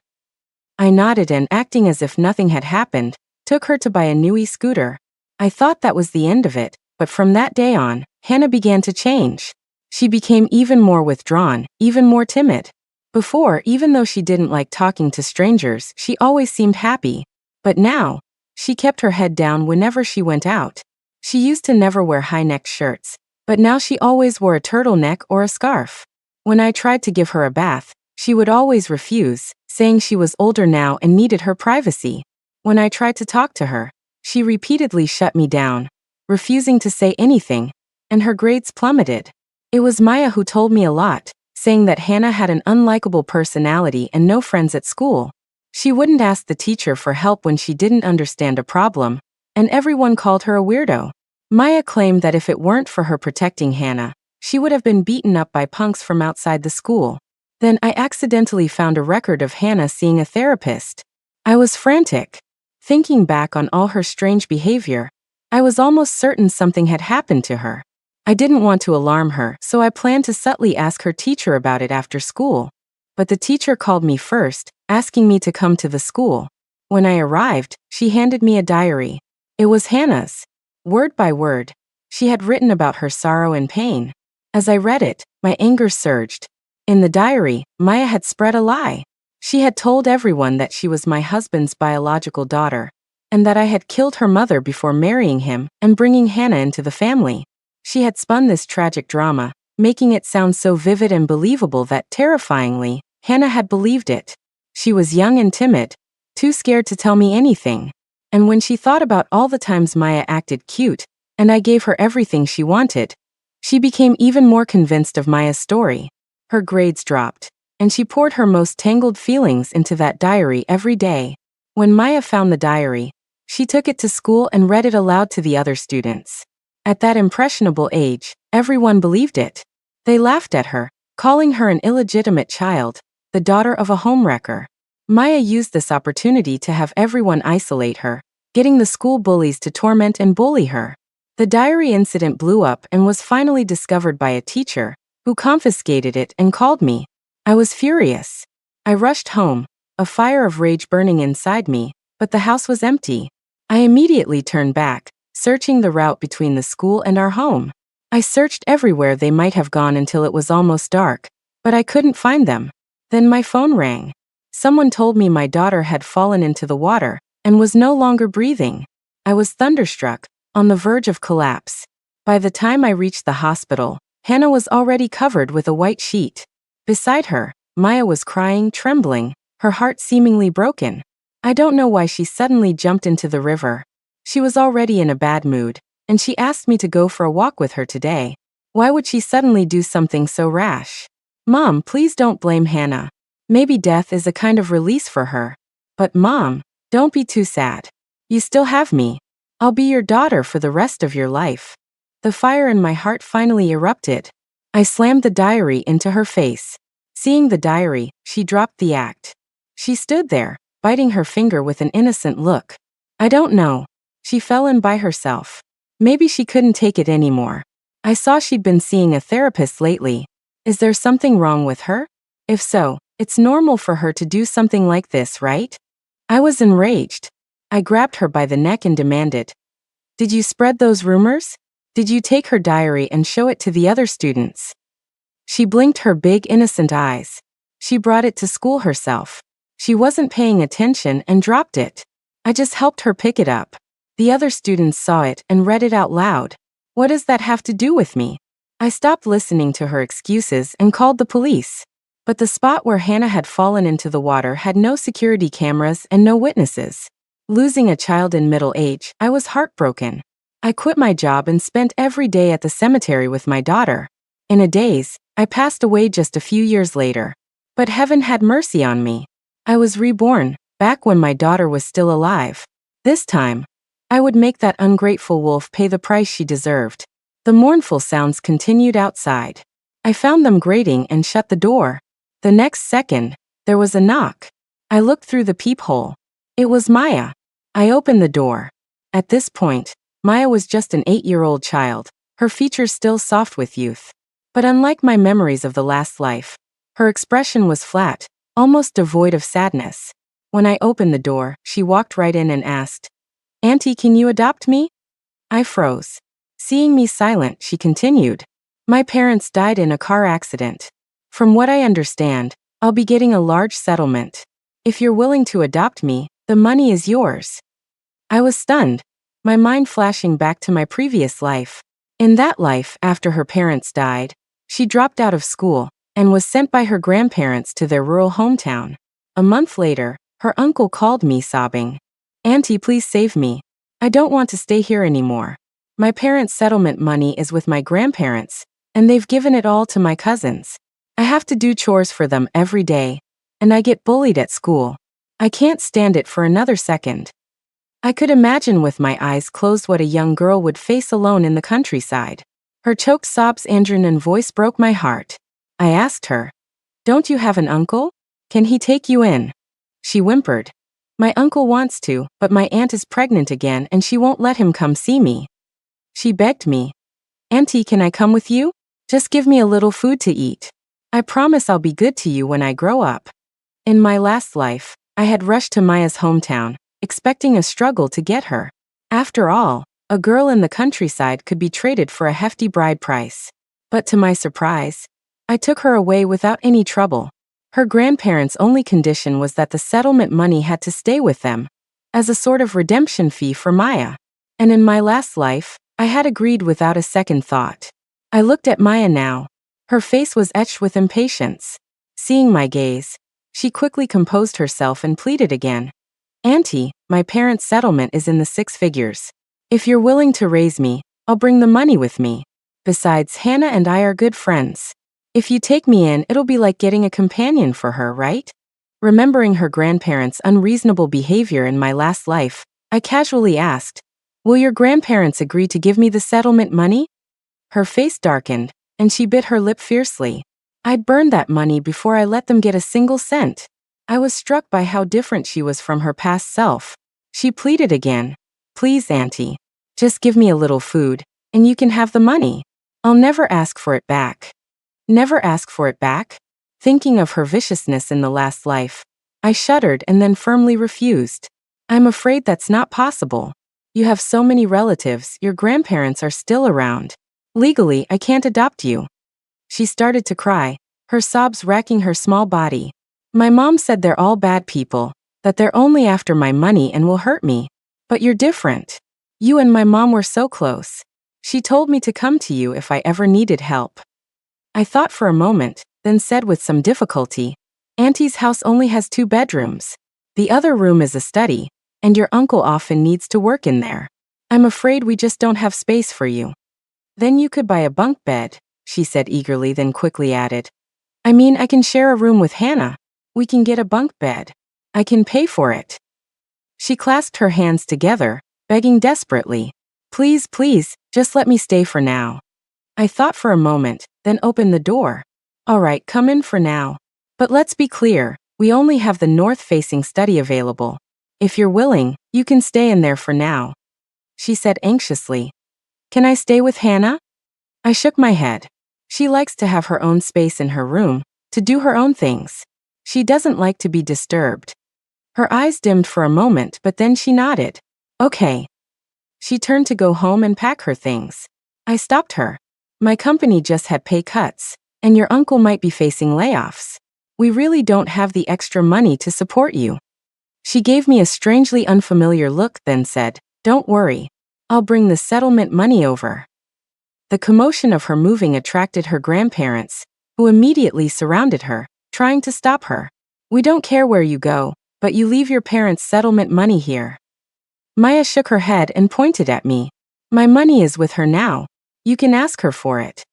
I nodded and, acting as if nothing had happened, took her to buy a new e-scooter. I thought that was the end of it, but from that day on, Hannah began to change. She became even more withdrawn, even more timid. Before, even though she didn't like talking to strangers, she always seemed happy. But now, she kept her head down whenever she went out. She used to never wear high-necked shirts, but now she always wore a turtleneck or a scarf. When I tried to give her a bath, she would always refuse, saying she was older now and needed her privacy. When I tried to talk to her, she repeatedly shut me down, refusing to say anything, and her grades plummeted. It was Maya who told me a lot, saying that Hannah had an unlikable personality and no friends at school. She wouldn't ask the teacher for help when she didn't understand a problem, and everyone called her a weirdo. Maya claimed that if it weren't for her protecting Hannah, She would have been beaten up by punks from outside the school. Then I accidentally found a record of Hannah seeing a therapist. I was frantic. Thinking back on all her strange behavior, I was almost certain something had happened to her. I didn't want to alarm her, so I planned to subtly ask her teacher about it after school. But the teacher called me first, asking me to come to the school. When I arrived, she handed me a diary. It was Hannah's. Word by word, she had written about her sorrow and pain. As I read it, my anger surged. In the diary, Maya had spread a lie. She had told everyone that she was my husband's biological daughter, and that I had killed her mother before marrying him and bringing Hannah into the family. She had spun this tragic drama, making it sound so vivid and believable that, terrifyingly, Hannah had believed it. She was young and timid, too scared to tell me anything. And when she thought about all the times Maya acted cute, and I gave her everything she wanted, she became even more convinced of Maya's story. Her grades dropped, and she poured her most tangled feelings into that diary every day. When Maya found the diary, she took it to school and read it aloud to the other students. At that impressionable age, everyone believed it. They laughed at her, calling her an illegitimate child, the daughter of a homewrecker. Maya used this opportunity to have everyone isolate her, getting the school bullies to torment and bully her. The diary incident blew up and was finally discovered by a teacher, who confiscated it and called me. I was furious. I rushed home, a fire of rage burning inside me, but the house was empty. I immediately turned back, searching the route between the school and our home. I searched everywhere they might have gone until it was almost dark, but I couldn't find them. Then my phone rang. Someone told me my daughter had fallen into the water and was no longer breathing. I was thunderstruck, on the verge of collapse. By the time I reached the hospital, Hannah was already covered with a white sheet. Beside her, Maya was crying, trembling, her heart seemingly broken. I don't know why she suddenly jumped into the river. She was already in a bad mood, and she asked me to go for a walk with her today. Why would she suddenly do something so rash? Mom, please don't blame Hannah. Maybe death is a kind of release for her. But Mom, don't be too sad. You still have me. I'll be your daughter for the rest of your life. The fire in my heart finally erupted. I slammed the diary into her face. Seeing the diary, she dropped the act. She stood there, biting her finger with an innocent look. I don't know. She fell in by herself. Maybe she couldn't take it anymore. I saw she'd been seeing a therapist lately. Is there something wrong with her? If so, it's normal for her to do something like this, right? I was enraged. I grabbed her by the neck and demanded, "Did you spread those rumors? Did you take her diary and show it to the other students?" She blinked her big, innocent eyes. She brought it to school herself. She wasn't paying attention and dropped it. I just helped her pick it up. The other students saw it and read it out loud. What does that have to do with me? I stopped listening to her excuses and called the police. But the spot where Hannah had fallen into the water had no security cameras and no witnesses. Losing a child in middle age, I was heartbroken. I quit my job and spent every day at the cemetery with my daughter. In a daze, I passed away just a few years later. But heaven had mercy on me. I was reborn, back when my daughter was still alive. This time, I would make that ungrateful wolf pay the price she deserved. The mournful sounds continued outside. I found them grating and shut the door. The next second, there was a knock. I looked through the peephole. It was Maya. I opened the door. At this point, Maya was just an 8-year-old child, her features still soft with youth. But unlike my memories of the last life, her expression was flat, almost devoid of sadness. When I opened the door, she walked right in and asked, "Auntie, can you adopt me?" I froze. Seeing me silent, she continued, "My parents died in a car accident. From what I understand, I'll be getting a large settlement. If you're willing to adopt me, the money is yours." I was stunned, my mind flashing back to my previous life. In that life, after her parents died, she dropped out of school and was sent by her grandparents to their rural hometown. A month later, her uncle called me sobbing, "Auntie, please save me. I don't want to stay here anymore. My parents' settlement money is with my grandparents, and they've given it all to my cousins. I have to do chores for them every day, and I get bullied at school. I can't stand it for another second." I could imagine with my eyes closed what a young girl would face alone in the countryside. Her choked sobs and voice broke my heart. I asked her, "Don't you have an uncle? Can he take you in?" She whimpered, "My uncle wants to, but my aunt is pregnant again and she won't let him come see me." She begged me, "Auntie, can I come with you? Just give me a little food to eat. I promise I'll be good to you when I grow up." In my last life, I had rushed to Maya's hometown, expecting a struggle to get her. After all, a girl in the countryside could be traded for a hefty bride price. But to my surprise, I took her away without any trouble. Her grandparents' only condition was that the settlement money had to stay with them, as a sort of redemption fee for Maya. And in my last life, I had agreed without a second thought. I looked at Maya now. Her face was etched with impatience. Seeing my gaze, she quickly composed herself and pleaded again. "Auntie, my parents' settlement is in the 6 figures. If you're willing to raise me, I'll bring the money with me. Besides, Hannah and I are good friends. If you take me in, it'll be like getting a companion for her, right?" Remembering her grandparents' unreasonable behavior in my last life, I casually asked, "Will your grandparents agree to give me the settlement money?" Her face darkened, and she bit her lip fiercely. I'd burned that money before I let them get a single cent. I was struck by how different she was from her past self. She pleaded again, "Please, Auntie, just give me a little food, and you can have the money. I'll never ask for it back." Never ask for it back? Thinking of her viciousness in the last life, I shuddered and then firmly refused. "I'm afraid that's not possible. You have so many relatives, your grandparents are still around. Legally, I can't adopt you." She started to cry, her sobs racking her small body. "My mom said they're all bad people, that they're only after my money and will hurt me. But you're different. You and my mom were so close. She told me to come to you if I ever needed help." I thought for a moment, then said with some difficulty, "Auntie's house only has 2 bedrooms. The other room is a study, and your uncle often needs to work in there. I'm afraid we just don't have space for you." "Then you could buy a bunk bed," she said eagerly, then quickly added, "I mean, I can share a room with Hannah. We can get a bunk bed. I can pay for it." She clasped her hands together, begging desperately, "Please, please, just let me stay for now." I thought for a moment, then opened the door. "All right, come in for now. But let's be clear, we only have the north-facing study available. If you're willing, you can stay in there for now." She said anxiously, "Can I stay with Hannah?" I shook my head. She likes to have her own space in her room, to do her own things. She doesn't like to be disturbed. Her eyes dimmed for a moment, but then she nodded. "Okay." She turned to go home and pack her things. I stopped her. "My company just had pay cuts, and your uncle might be facing layoffs. We really don't have the extra money to support you." She gave me a strangely unfamiliar look, then said, "Don't worry. I'll bring the settlement money over." The commotion of her moving attracted her grandparents, who immediately surrounded her, trying to stop her. "We don't care where you go, but you leave your parents' settlement money here." Maya shook her head and pointed at me. "My money is with her now. You can ask her for it."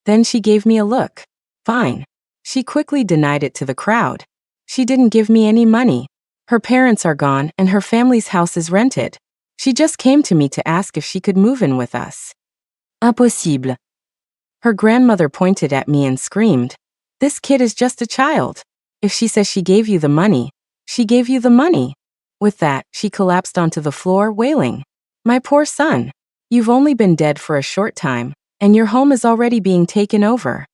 Then she gave me a look. "Fine." She quickly denied it to the crowd. "She didn't give me any money. Her parents are gone and her family's house is rented. She just came to me to ask if she could move in with us." "Impossible." Her grandmother pointed at me and screamed, "This kid is just a child. If she says she gave you the money, she gave you the money." With that, she collapsed onto the floor, wailing, "My poor son. You've only been dead for a short time, and your home is already being taken over."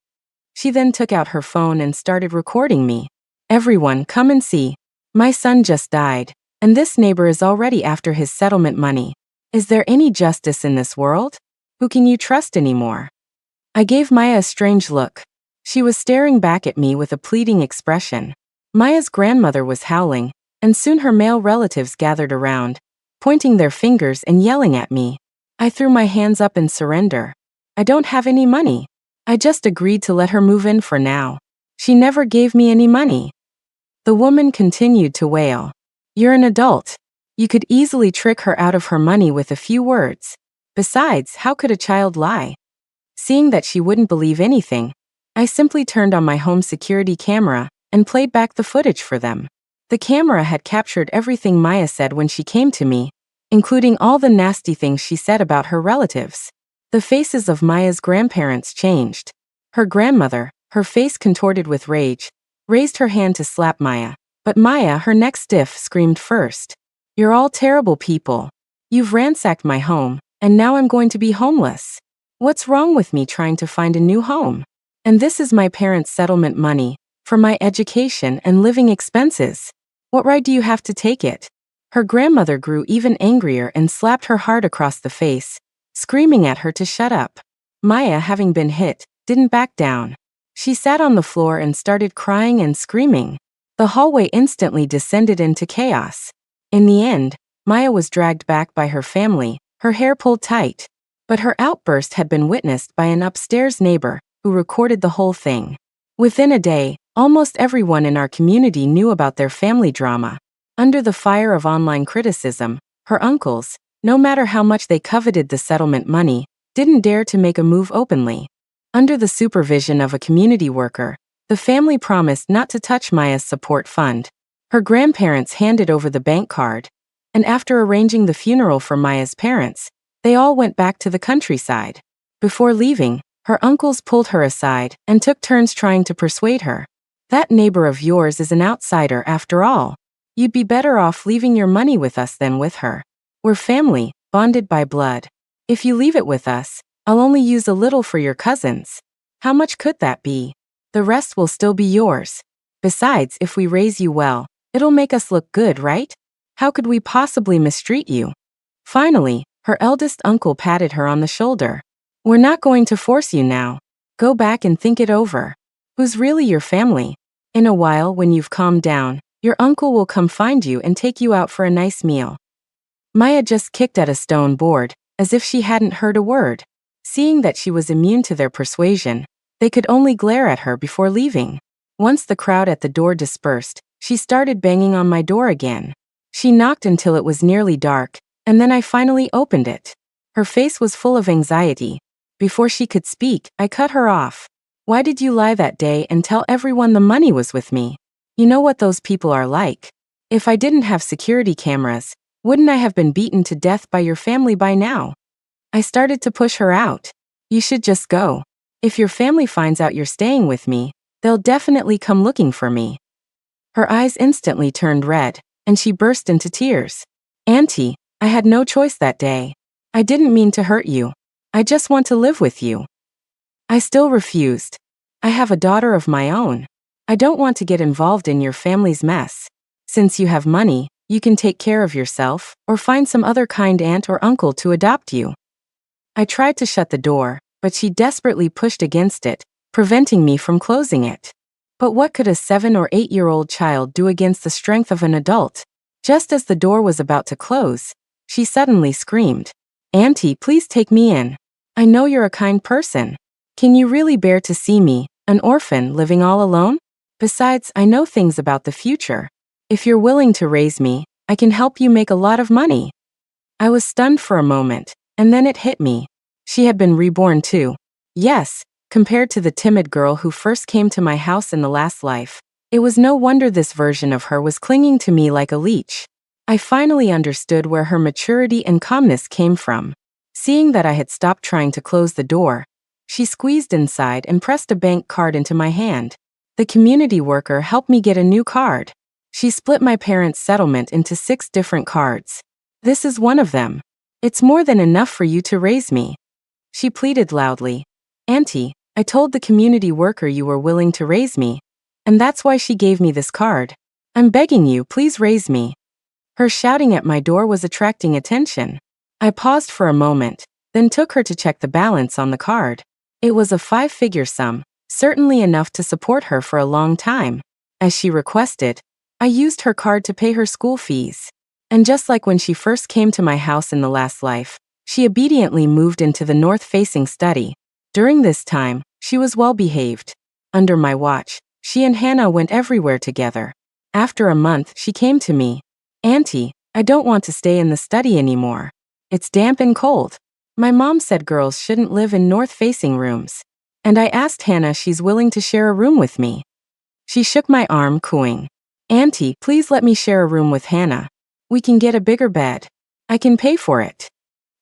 She then took out her phone and started recording me. "Everyone, come and see. My son just died, and this neighbor is already after his settlement money. Is there any justice in this world? Who can you trust anymore?" I gave Maya a strange look. She was staring back at me with a pleading expression. Maya's grandmother was howling, and soon her male relatives gathered around, pointing their fingers and yelling at me. I threw my hands up in surrender. "I don't have any money. I just agreed to let her move in for now. She never gave me any money." The woman continued to wail. "You're an adult. You could easily trick her out of her money with a few words. Besides, how could a child lie?" Seeing that she wouldn't believe anything, I simply turned on my home security camera and played back the footage for them. The camera had captured everything Maya said when she came to me, including all the nasty things she said about her relatives. The faces of Maya's grandparents changed. Her grandmother, her face contorted with rage, raised her hand to slap Maya, but Maya, her neck stiff, screamed first. "You're all terrible people. You've ransacked my home, and now I'm going to be homeless. What's wrong with me trying to find a new home? And this is my parents' settlement money, for my education and living expenses. What right do you have to take it?" Her grandmother grew even angrier and slapped her hard across the face, screaming at her to shut up. Maya, having been hit, didn't back down. She sat on the floor and started crying and screaming. The hallway instantly descended into chaos. In the end, Maya was dragged back by her family, her hair pulled tight. But her outburst had been witnessed by an upstairs neighbor, who recorded the whole thing. Within a day, almost everyone in our community knew about their family drama. Under the fire of online criticism, her uncles, no matter how much they coveted the settlement money, didn't dare to make a move openly. Under the supervision of a community worker, the family promised not to touch Maya's support fund. Her grandparents handed over the bank card, and after arranging the funeral for Maya's parents, they all went back to the countryside. Before leaving, her uncles pulled her aside and took turns trying to persuade her. "That neighbor of yours is an outsider after all. You'd be better off leaving your money with us than with her. We're family, bonded by blood. If you leave it with us, I'll only use a little for your cousins. How much could that be? The rest will still be yours. Besides, if we raise you well, it'll make us look good, right? How could we possibly mistreat you?" Finally, her eldest uncle patted her on the shoulder. "We're not going to force you now. Go back and think it over. Who's really your family? In a while, when you've calmed down, your uncle will come find you and take you out for a nice meal." Maya just kicked at a stone board, as if she hadn't heard a word. Seeing that she was immune to their persuasion, they could only glare at her before leaving. Once the crowd at the door dispersed, she started banging on my door again. She knocked until it was nearly dark, and then I finally opened it. Her face was full of anxiety. Before she could speak, I cut her off. "Why did you lie that day and tell everyone the money was with me? You know what those people are like. If I didn't have security cameras, wouldn't I have been beaten to death by your family by now?" I started to push her out. "You should just go. If your family finds out you're staying with me, they'll definitely come looking for me." Her eyes instantly turned red, and she burst into tears. "Auntie, I had no choice that day. I didn't mean to hurt you. I just want to live with you." I still refused. "I have a daughter of my own. I don't want to get involved in your family's mess. Since you have money, you can take care of yourself, or find some other kind aunt or uncle to adopt you." I tried to shut the door, but she desperately pushed against it, preventing me from closing it. But what could a 7 or 8-year-old child do against the strength of an adult? Just as the door was about to close, she suddenly screamed, "Auntie, please take me in. I know you're a kind person. Can you really bear to see me, an orphan, living all alone? Besides, I know things about the future. If you're willing to raise me, I can help you make a lot of money." I was stunned for a moment, and then it hit me. She had been reborn too. Yes, compared to the timid girl who first came to my house in the last life, it was no wonder this version of her was clinging to me like a leech. I finally understood where her maturity and calmness came from. Seeing that I had stopped trying to close the door, she squeezed inside and pressed a bank card into my hand. The community worker helped me get a new card. She split my parents' settlement into 6 different cards. "This is one of them. It's more than enough for you to raise me." She pleaded loudly. "Auntie, I told the community worker you were willing to raise me, and that's why she gave me this card. I'm begging you, please raise me." Her shouting at my door was attracting attention. I paused for a moment, then took her to check the balance on the card. It was a 5-figure sum, certainly enough to support her for a long time. As she requested, I used her card to pay her school fees. And just like when she first came to my house in the last life, she obediently moved into the north-facing study. During this time, she was well behaved. Under my watch, she and Hannah went everywhere together. After a month, she came to me. "Auntie, I don't want to stay in the study anymore. It's damp and cold. My mom said girls shouldn't live in north-facing rooms. And I asked Hannah if she's willing to share a room with me." She shook my arm, cooing, "Auntie, please let me share a room with Hannah. We can get a bigger bed. I can pay for it."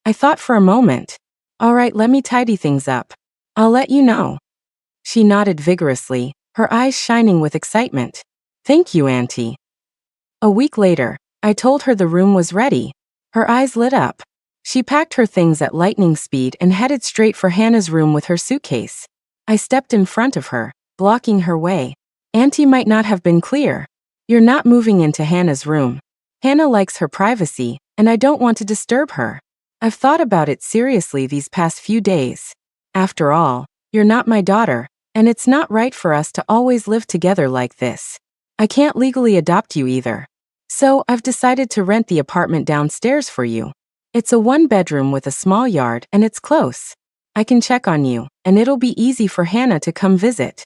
I thought for a moment. All right, let me tidy things up. I'll let you know. She nodded vigorously, her eyes shining with excitement. Thank you, Auntie. A week later, I told her the room was ready. Her eyes lit up. She packed her things at lightning speed and headed straight for Hannah's room with her suitcase. I stepped in front of her, blocking her way. Auntie might not have been clear. You're not moving into Hannah's room. Hannah likes her privacy, and I don't want to disturb her. I've thought about it seriously these past few days. After all, you're not my daughter, and it's not right for us to always live together like this. I can't legally adopt you either. So, I've decided to rent the apartment downstairs for you. It's a one-bedroom with a small yard and it's close. I can check on you, and it'll be easy for Hannah to come visit.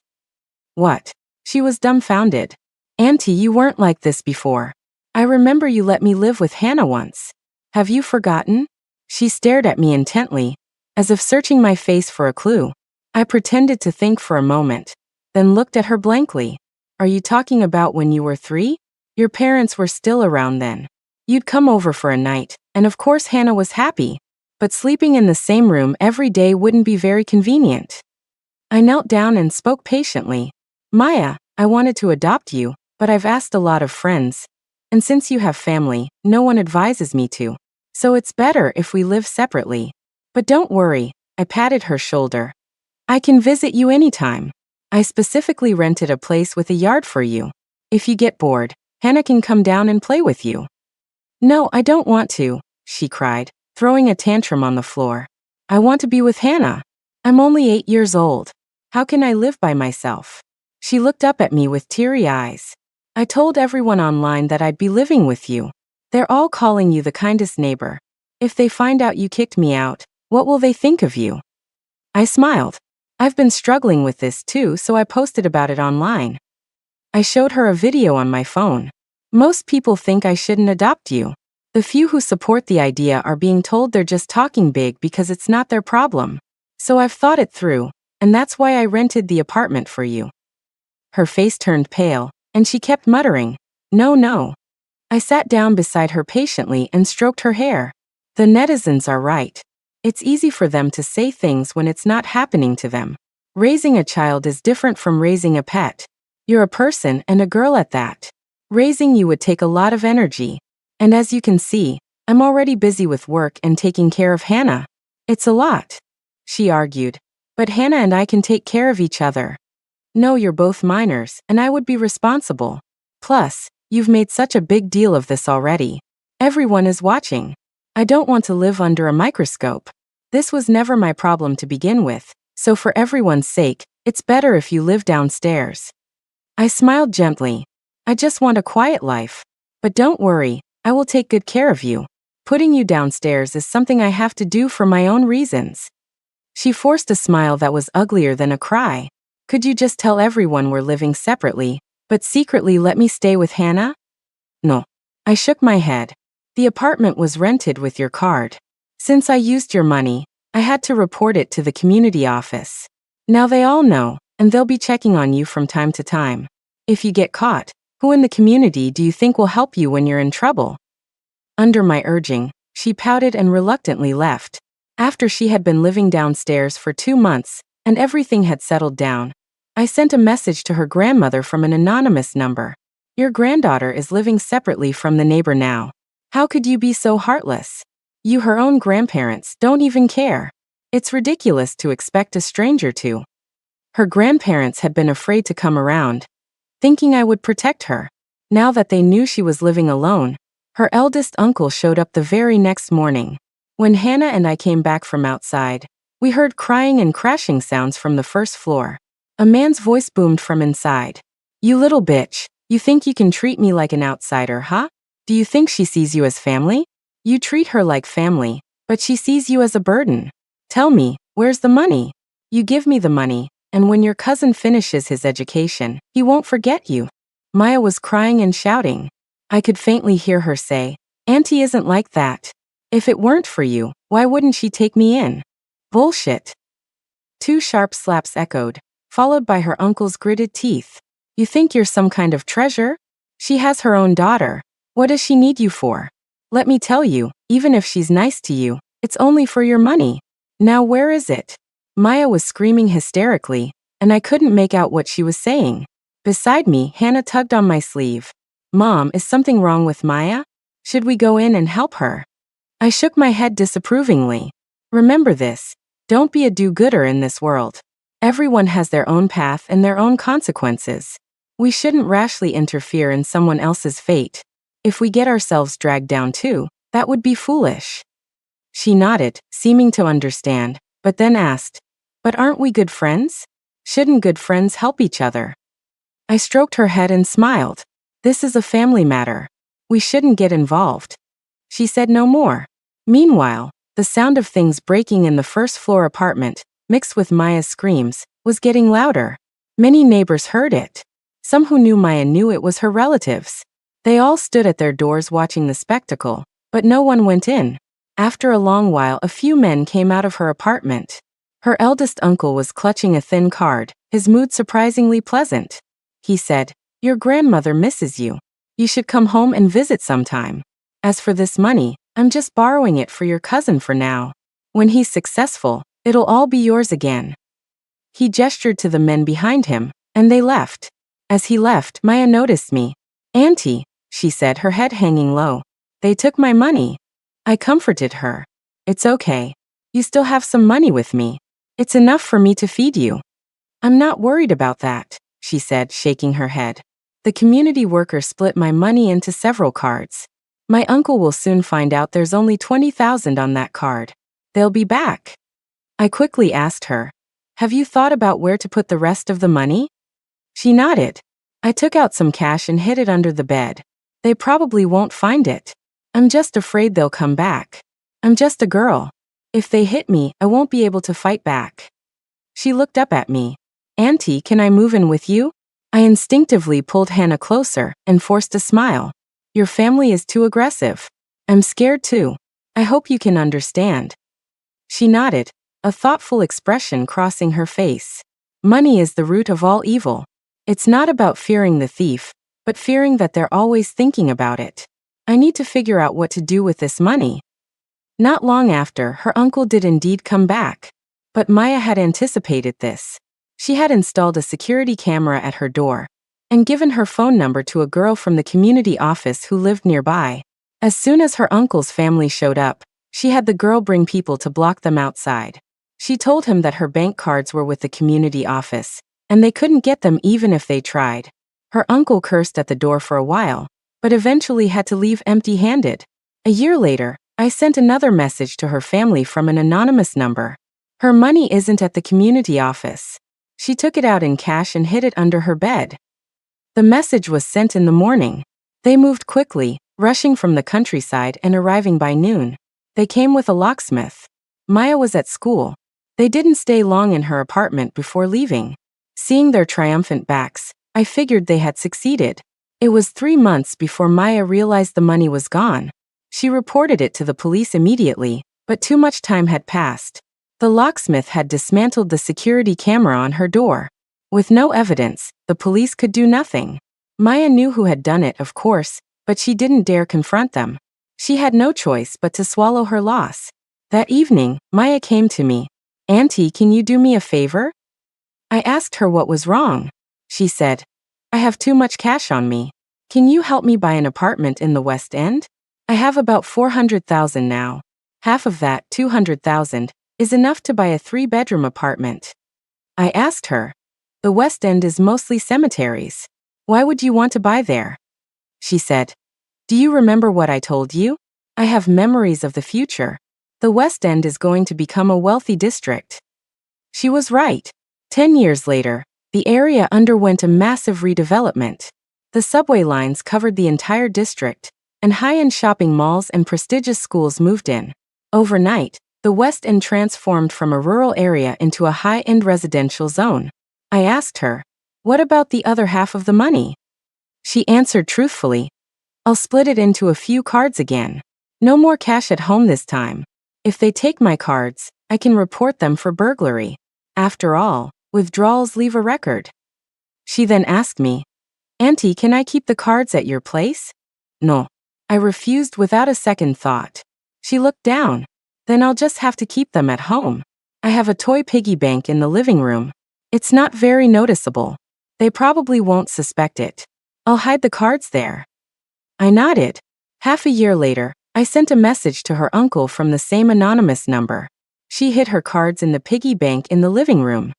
What? She was dumbfounded. Auntie, you weren't like this before. I remember you let me live with Hannah once. Have you forgotten? She stared at me intently, as if searching my face for a clue. I pretended to think for a moment, then looked at her blankly. Are you talking about when you were 3? Your parents were still around then. You'd come over for a night, and of course Hannah was happy. But sleeping in the same room every day wouldn't be very convenient. I knelt down and spoke patiently. Maya, I wanted to adopt you, but I've asked a lot of friends. And since you have family, no one advises me to. So it's better if we live separately. But don't worry, I patted her shoulder. I can visit you anytime. I specifically rented a place with a yard for you. If you get bored, Hannah can come down and play with you. No, I don't want to, she cried, throwing a tantrum on the floor. I want to be with Hannah. I'm only 8 years old. How can I live by myself? She looked up at me with teary eyes. I told everyone online that I'd be living with you. They're all calling you the kindest neighbor. If they find out you kicked me out, what will they think of you? I smiled. I've been struggling with this too, so I posted about it online. I showed her a video on my phone. Most people think I shouldn't adopt you. The few who support the idea are being told they're just talking big because it's not their problem. So I've thought it through, and that's why I rented the apartment for you. Her face turned pale, and she kept muttering, No, no. I sat down beside her patiently and stroked her hair. The netizens are right. It's easy for them to say things when it's not happening to them. Raising a child is different from raising a pet. You're a person and a girl at that. Raising you would take a lot of energy. And as you can see, I'm already busy with work and taking care of Hannah. It's a lot, she argued. But Hannah and I can take care of each other. No, you're both minors, and I would be responsible. Plus, you've made such a big deal of this already. Everyone is watching. I don't want to live under a microscope. This was never my problem to begin with, so for everyone's sake, it's better if you live downstairs. I smiled gently. I just want a quiet life. But don't worry, I will take good care of you. Putting you downstairs is something I have to do for my own reasons. She forced a smile that was uglier than a cry. Could you just tell everyone we're living separately, but secretly let me stay with Hannah? No. I shook my head. The apartment was rented with your card. Since I used your money, I had to report it to the community office. Now they all know, and they'll be checking on you from time to time. If you get caught, who in the community do you think will help you when you're in trouble? Under my urging, she pouted and reluctantly left. After she had been living downstairs for 2 months, and everything had settled down, I sent a message to her grandmother from an anonymous number. Your granddaughter is living separately from the neighbor now. How could you be so heartless? You, her own grandparents, don't even care. It's ridiculous to expect a stranger to. Her grandparents had been afraid to come around, thinking I would protect her. Now that they knew she was living alone, her eldest uncle showed up the very next morning. When Hannah and I came back from outside, we heard crying and crashing sounds from the first floor. A man's voice boomed from inside. You little bitch, you think you can treat me like an outsider, huh? Do you think she sees you as family? You treat her like family, but she sees you as a burden. Tell me, where's the money? You give me the money, and when your cousin finishes his education, he won't forget you. Maya was crying and shouting. I could faintly hear her say, Auntie isn't like that. If it weren't for you, why wouldn't she take me in? Bullshit. 2 sharp slaps echoed, followed by her uncle's gritted teeth. You think you're some kind of treasure? She has her own daughter. What does she need you for? Let me tell you, even if she's nice to you, it's only for your money. Now where is it? Maya was screaming hysterically, and I couldn't make out what she was saying. Beside me, Hannah tugged on my sleeve. Mom, is something wrong with Maya? Should we go in and help her? I shook my head disapprovingly. Remember this. Don't be a do-gooder in this world. Everyone has their own path and their own consequences. We shouldn't rashly interfere in someone else's fate. If we get ourselves dragged down too, that would be foolish. She nodded, seeming to understand, but then asked, "But aren't we good friends? Shouldn't good friends help each other?" I stroked her head and smiled. This is a family matter. We shouldn't get involved. She said no more. Meanwhile, the sound of things breaking in the first-floor apartment, mixed with Maya's screams, was getting louder. Many neighbors heard it. Some who knew Maya knew it was her relatives. They all stood at their doors watching the spectacle, but no one went in. After a long while, a few men came out of her apartment. Her eldest uncle was clutching a thin card, his mood surprisingly pleasant. He said, "Your grandmother misses you. You should come home and visit sometime. As for this money, I'm just borrowing it for your cousin for now. When he's successful, it'll all be yours again." He gestured to the men behind him, and they left. As he left, Maya noticed me. "Auntie," she said, her head hanging low. "They took my money." I comforted her. "It's okay. You still have some money with me. It's enough for me to feed you." "I'm not worried about that," she said, shaking her head. "The community worker split my money into several cards. My uncle will soon find out there's only 20,000 on that card. They'll be back." I quickly asked her, "Have you thought about where to put the rest of the money?" She nodded. "I took out some cash and hid it under the bed. They probably won't find it. I'm just afraid they'll come back. I'm just a girl. If they hit me, I won't be able to fight back." She looked up at me. "Auntie, can I move in with you?" I instinctively pulled Hannah closer and forced a smile. "Your family is too aggressive. I'm scared too. I hope you can understand." She nodded, a thoughtful expression crossing her face. Money is the root of all evil. It's not about fearing the thief, but fearing that they're always thinking about it. I need to figure out what to do with this money. Not long after, her uncle did indeed come back. But Maya had anticipated this. She had installed a security camera at her door and given her phone number to a girl from the community office who lived nearby. As soon as her uncle's family showed up, she had the girl bring people to block them outside. She told him that her bank cards were with the community office, and they couldn't get them even if they tried. Her uncle cursed at the door for a while, but eventually had to leave empty-handed. A year later, I sent another message to her family from an anonymous number. Her money isn't at the community office. She took it out in cash and hid it under her bed. The message was sent in the morning. They moved quickly, rushing from the countryside and arriving by noon. They came with a locksmith. Maya was at school. They didn't stay long in her apartment before leaving. Seeing their triumphant backs, I figured they had succeeded. It was 3 months before Maya realized the money was gone. She reported it to the police immediately, but too much time had passed. The locksmith had dismantled the security camera on her door. With no evidence, the police could do nothing. Maya knew who had done it, of course, but she didn't dare confront them. She had no choice but to swallow her loss. That evening, Maya came to me. "Auntie, can you do me a favor?" I asked her what was wrong. She said, "I have too much cash on me. Can you help me buy an apartment in the West End? I have about 400,000 now. Half of that, 200,000, is enough to buy a 3-bedroom apartment." I asked her, "The West End is mostly cemeteries. Why would you want to buy there?" She said, "Do you remember what I told you? I have memories of the future. The West End is going to become a wealthy district." She was right. 10 years later, the area underwent a massive redevelopment. The subway lines covered the entire district, and high-end shopping malls and prestigious schools moved in. Overnight, the West End transformed from a rural area into a high-end residential zone. I asked her, "What about the other half of the money?" She answered truthfully, "I'll split it into a few cards again. No more cash at home this time. If they take my cards, I can report them for burglary. After all, withdrawals leave a record." She then asked me, "Auntie, can I keep the cards at your place?" "No." I refused without a second thought. She looked down. Then I'll just have to keep them at home. I have a toy piggy bank in the living room. It's not very noticeable. They probably won't suspect it. I'll hide the cards there. I nodded. Half a year later, I sent a message to her uncle from the same anonymous number. She hid her cards in the piggy bank in the living room.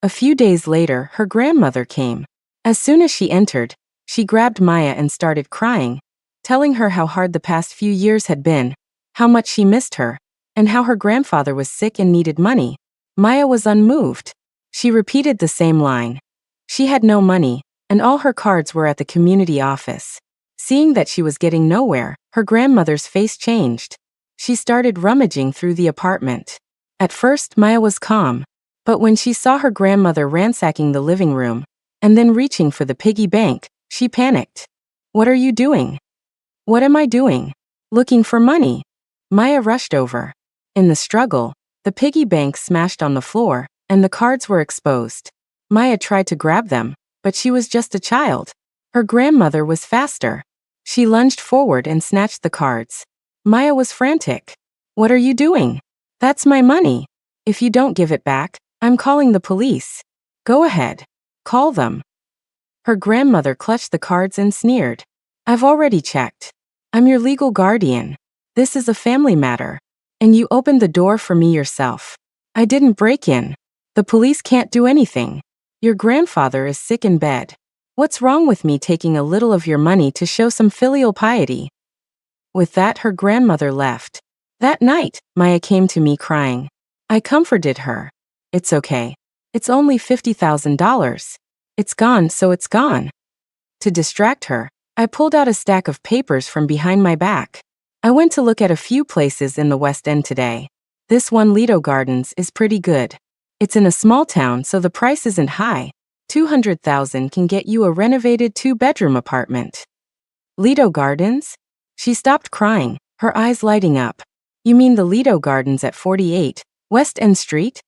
A few days later, her grandmother came. As soon as she entered, she grabbed Maya and started crying, telling her how hard the past few years had been, how much she missed her, and how her grandfather was sick and needed money. Maya was unmoved. She repeated the same line. She had no money, and all her cards were at the community office. Seeing that she was getting nowhere, her grandmother's face changed. She started rummaging through the apartment. At first, Maya was calm, but when she saw her grandmother ransacking the living room, and then reaching for the piggy bank, she panicked. What are you doing? What am I doing? Looking for money. Maya rushed over. In the struggle, the piggy bank smashed on the floor, and the cards were exposed. Maya tried to grab them, but she was just a child. Her grandmother was faster. She lunged forward and snatched the cards. Maya was frantic. What are you doing? That's my money. If you don't give it back, I'm calling the police. Go ahead. Call them. Her grandmother clutched the cards and sneered. I've already checked. I'm your legal guardian. This is a family matter. And you opened the door for me yourself. I didn't break in. The police can't do anything. Your grandfather is sick in bed. What's wrong with me taking a little of your money to show some filial piety? With that, her grandmother left. That night, Maya came to me crying. I comforted her. It's okay. It's only $50,000. It's gone, so it's gone. To distract her, I pulled out a stack of papers from behind my back. I went to look at a few places in the West End today. This one, Lido Gardens, is pretty good. It's in a small town, so the price isn't high. $200,000 can get you a renovated 2-bedroom apartment. Lido Gardens? She stopped crying, her eyes lighting up. You mean the Lido Gardens at 48 West End Street?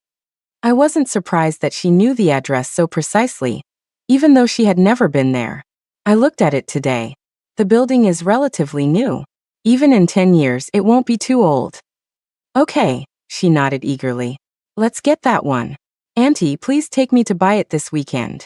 I wasn't surprised that she knew the address so precisely, even though she had never been there. I looked at it today. The building is relatively new. Even in 10 years, it won't be too old. Okay, she nodded eagerly. Let's get that one. Auntie, please take me to buy it this weekend.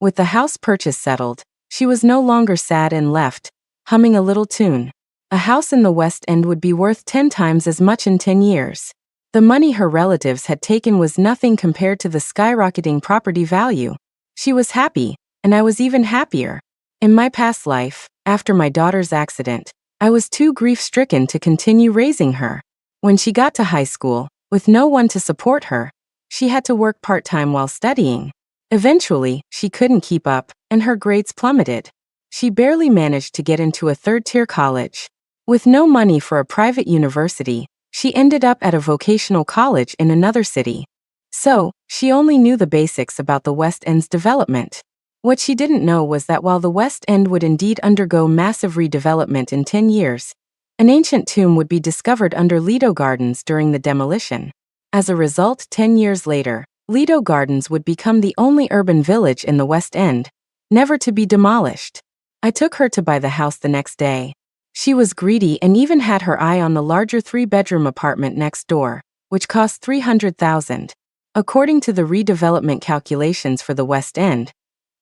With the house purchase settled, she was no longer sad and left, humming a little tune. A house in the West End would be worth 10 times as much in 10 years. The money her relatives had taken was nothing compared to the skyrocketing property value. She was happy, and I was even happier. In my past life, after my daughter's accident, I was too grief-stricken to continue raising her. When she got to high school, with no one to support her, she had to work part-time while studying. Eventually, she couldn't keep up, and her grades plummeted. She barely managed to get into a third-tier college. With no money for a private university, she ended up at a vocational college in another city. So, she only knew the basics about the West End's development. What she didn't know was that while the West End would indeed undergo massive redevelopment in 10 years, an ancient tomb would be discovered under Lido Gardens during the demolition. As a result, 10 years later, Lido Gardens would become the only urban village in the West End, never to be demolished. I took her to buy the house the next day. She was greedy and even had her eye on the larger 3-bedroom apartment next door, which cost $300,000. According to the redevelopment calculations for the West End,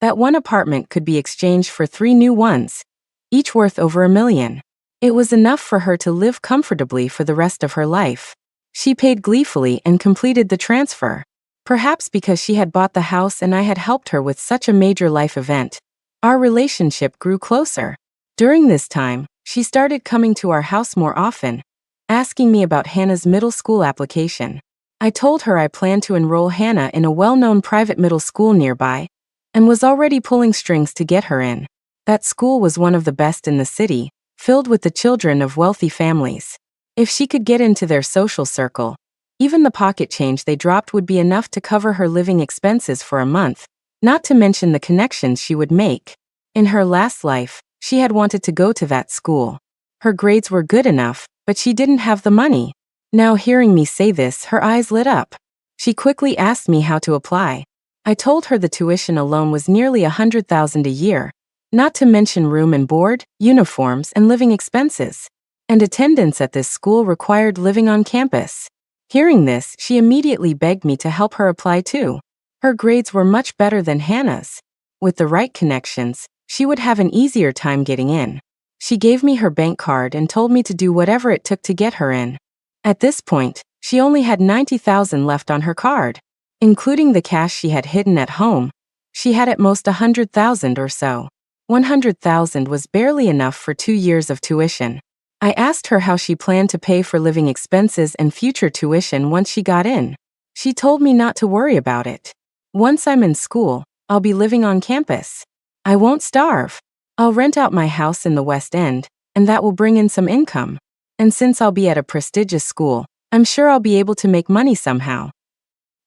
that one apartment could be exchanged for 3 new ones, each worth over $1 million. It was enough for her to live comfortably for the rest of her life. She paid gleefully and completed the transfer. Perhaps because she had bought the house and I had helped her with such a major life event, our relationship grew closer. During this time, she started coming to our house more often, asking me about Hannah's middle school application. I told her I planned to enroll Hannah in a well-known private middle school nearby, and was already pulling strings to get her in. That school was one of the best in the city, filled with the children of wealthy families. If she could get into their social circle, even the pocket change they dropped would be enough to cover her living expenses for a month, not to mention the connections she would make. In her last life, she had wanted to go to that school. Her grades were good enough, but she didn't have the money. Now hearing me say this, her eyes lit up. She quickly asked me how to apply. I told her the tuition alone was nearly $100,000 a year, not to mention room and board, uniforms, and living expenses. and attendance at this school required living on campus. Hearing this, she immediately begged me to help her apply too. Her grades were much better than Hannah's. With the right connections, she would have an easier time getting in. She gave me her bank card and told me to do whatever it took to get her in. At this point, she only had $90,000 left on her card. Including the cash she had hidden at home, she had at most $100,000 or so. $100,000 was barely enough for 2 years of tuition. I asked her how she planned to pay for living expenses and future tuition once she got in. She told me not to worry about it. Once I'm in school, I'll be living on campus. I won't starve. I'll rent out my house in the West End, and that will bring in some income. And since I'll be at a prestigious school, I'm sure I'll be able to make money somehow.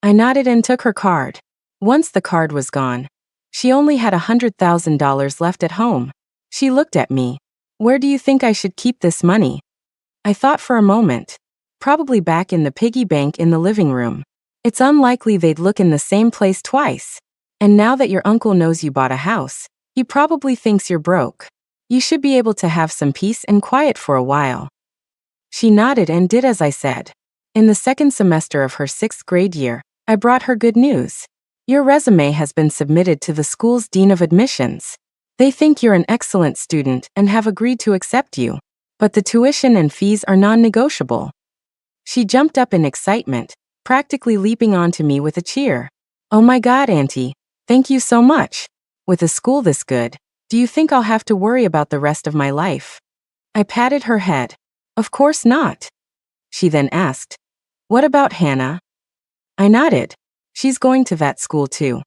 I nodded and took her card. Once the card was gone, she only had $100,000 left at home. She looked at me. Where do you think I should keep this money? I thought for a moment. Probably back in the piggy bank in the living room. It's unlikely they'd look in the same place twice. And now that your uncle knows you bought a house, he probably thinks you're broke. You should be able to have some peace and quiet for a while. She nodded and did as I said. In the second semester of her 6th grade year, I brought her good news. Your resume has been submitted to the school's dean of admissions. They think you're an excellent student and have agreed to accept you, but the tuition and fees are non-negotiable. She jumped up in excitement, practically leaping onto me with a cheer. Oh my God, Auntie, thank you so much. With a school this good, do you think I'll have to worry about the rest of my life? I patted her head. Of course not. She then asked, what about Hannah? I nodded. She's going to that school too.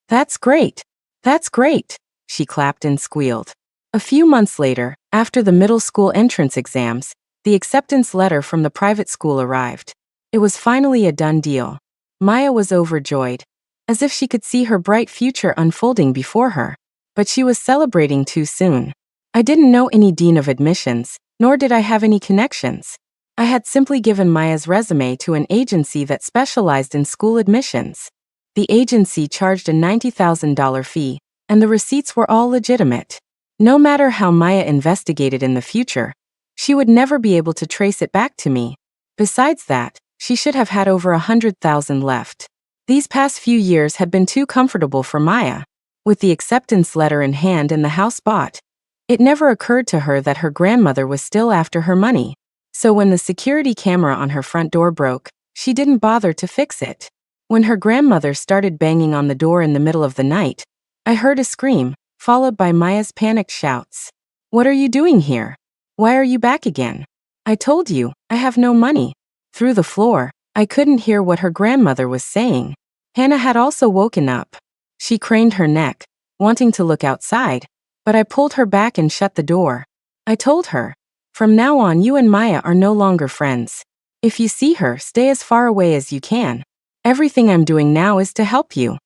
That's great. That's great. She clapped and squealed. A few months later, after the middle school entrance exams, the acceptance letter from the private school arrived. It was finally a done deal. Maya was overjoyed, as if she could see her bright future unfolding before her. But she was celebrating too soon. I didn't know any dean of admissions, nor did I have any connections. I had simply given Maya's resume to an agency that specialized in school admissions. The agency charged a $90,000 fee, and the receipts were all legitimate. No matter how Maya investigated in the future, she would never be able to trace it back to me. Besides that, she should have had over $100,000 left. These past few years had been too comfortable for Maya. With the acceptance letter in hand and the house bought, it never occurred to her that her grandmother was still after her money. So when the security camera on her front door broke, she didn't bother to fix it. When her grandmother started banging on the door in the middle of the night, I heard a scream, followed by Maya's panicked shouts. What are you doing here? Why are you back again? I told you, I have no money. Through the floor, I couldn't hear what her grandmother was saying. Hannah had also woken up. She craned her neck, wanting to look outside, but I pulled her back and shut the door. I told her, from now on you and Maya are no longer friends. If you see her, stay as far away as you can. Everything I'm doing now is to help you.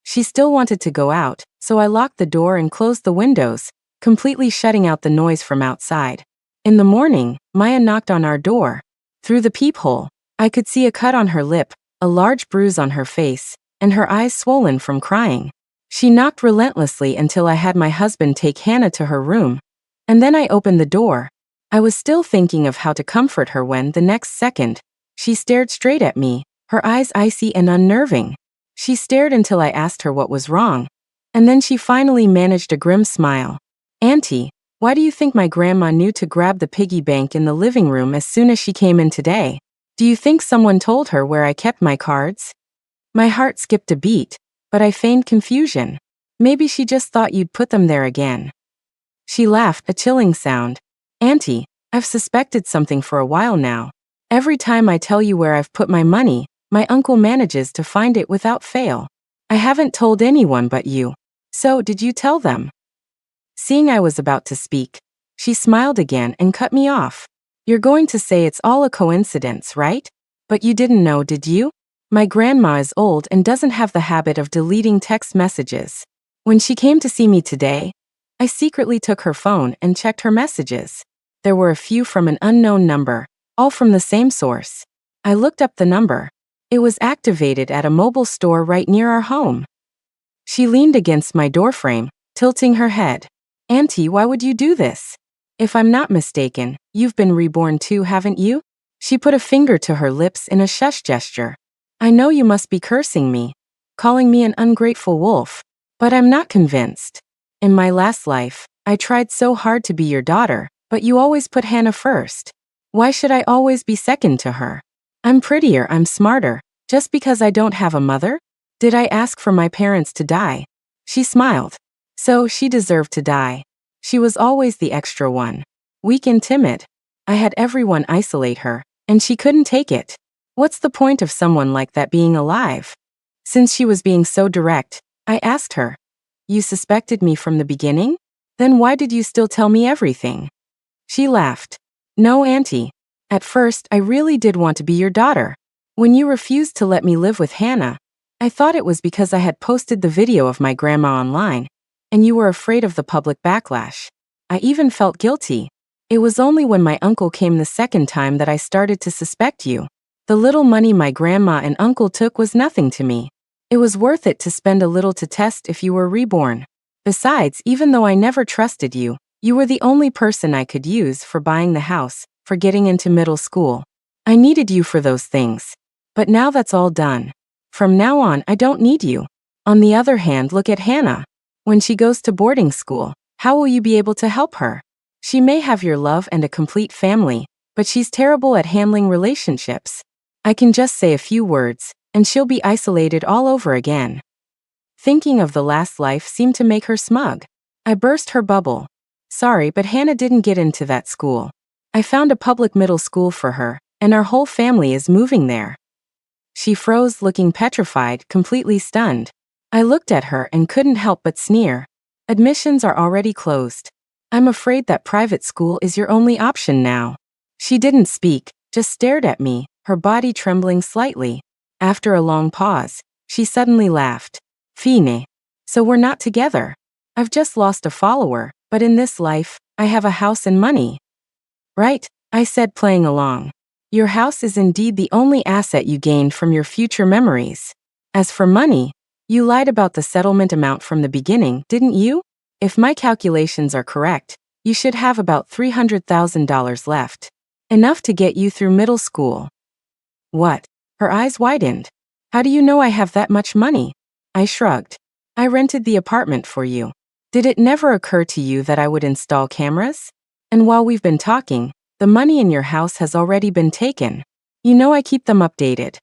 She still wanted to go out, so I locked the door and closed the windows, completely shutting out the noise from outside. In the morning, Maya knocked on our door. Through the peephole, I could see a cut on her lip, a large bruise on her face, and her eyes swollen from crying. She knocked relentlessly until I had my husband take Hannah to her room, and then I opened the door. I was still thinking of how to comfort her when, the next second, she stared straight at me, her eyes icy and unnerving. She stared until I asked her what was wrong, and then she finally managed a grim smile. Auntie, why do you think my grandma knew to grab the piggy bank in the living room as soon as she came in today? Do you think someone told her where I kept my cards? My heart skipped a beat, but I feigned confusion. Maybe she just thought you'd put them there again. She laughed, a chilling sound. Auntie, I've suspected something for a while now. Every time I tell you where I've put my money, my uncle manages to find it without fail. I haven't told anyone but you. So, did you tell them? Seeing I was about to speak, she smiled again and cut me off. You're going to say it's all a coincidence, right? But you didn't know, did you? My grandma is old and doesn't have the habit of deleting text messages. When she came to see me today, I secretly took her phone and checked her messages. There were a few from an unknown number, all from the same source. I looked up the number. It was activated at a mobile store right near our home. She leaned against my doorframe, tilting her head. Auntie, why would you do this? If I'm not mistaken, you've been reborn too, haven't you? She put a finger to her lips in a shush gesture. I know you must be cursing me, calling me an ungrateful wolf, but I'm not convinced. In my last life, I tried so hard to be your daughter, but you always put Hannah first. Why should I always be second to her? I'm prettier, I'm smarter, just because I don't have a mother? Did I ask for my parents to die? She smiled. So she deserved to die. She was always the extra one. Weak and timid. I had everyone isolate her, and she couldn't take it. What's the point of someone like that being alive? Since she was being so direct, I asked her, you suspected me from the beginning? Then why did you still tell me everything? She laughed. No, Auntie. At first, I really did want to be your daughter. When you refused to let me live with Hannah, I thought it was because I had posted the video of my grandma online, and you were afraid of the public backlash. I even felt guilty. It was only when my uncle came the second time that I started to suspect you. The little money my grandma and uncle took was nothing to me. It was worth it to spend a little to test if you were reborn. Besides, even though I never trusted you, you were the only person I could use for buying the house, for getting into middle school. I needed you for those things. But now that's all done. From now on, I don't need you. On the other hand, look at Hannah. When she goes to boarding school, how will you be able to help her? She may have your love and a complete family, but she's terrible at handling relationships. I can just say a few words, and she'll be isolated all over again. Thinking of the last life seemed to make her smug. I burst her bubble. Sorry, but Hannah didn't get into that school. I found a public middle school for her, and our whole family is moving there. She froze, looking petrified, completely stunned. I looked at her and couldn't help but sneer. Admissions are already closed. I'm afraid that private school is your only option now. She didn't speak, just stared at me, her body trembling slightly. After a long pause, she suddenly laughed. Fine. So we're not together. I've just lost a follower, but in this life, I have a house and money. Right, I said, playing along. Your house is indeed the only asset you gained from your future memories. As for money, you lied about the settlement amount from the beginning, didn't you? If my calculations are correct, you should have about $300,000 left. Enough to get you through middle school. What? Her eyes widened. How do you know I have that much money? I shrugged. I rented the apartment for you. Did it never occur to you that I would install cameras? And while we've been talking, the money in your house has already been taken. You know I keep them updated.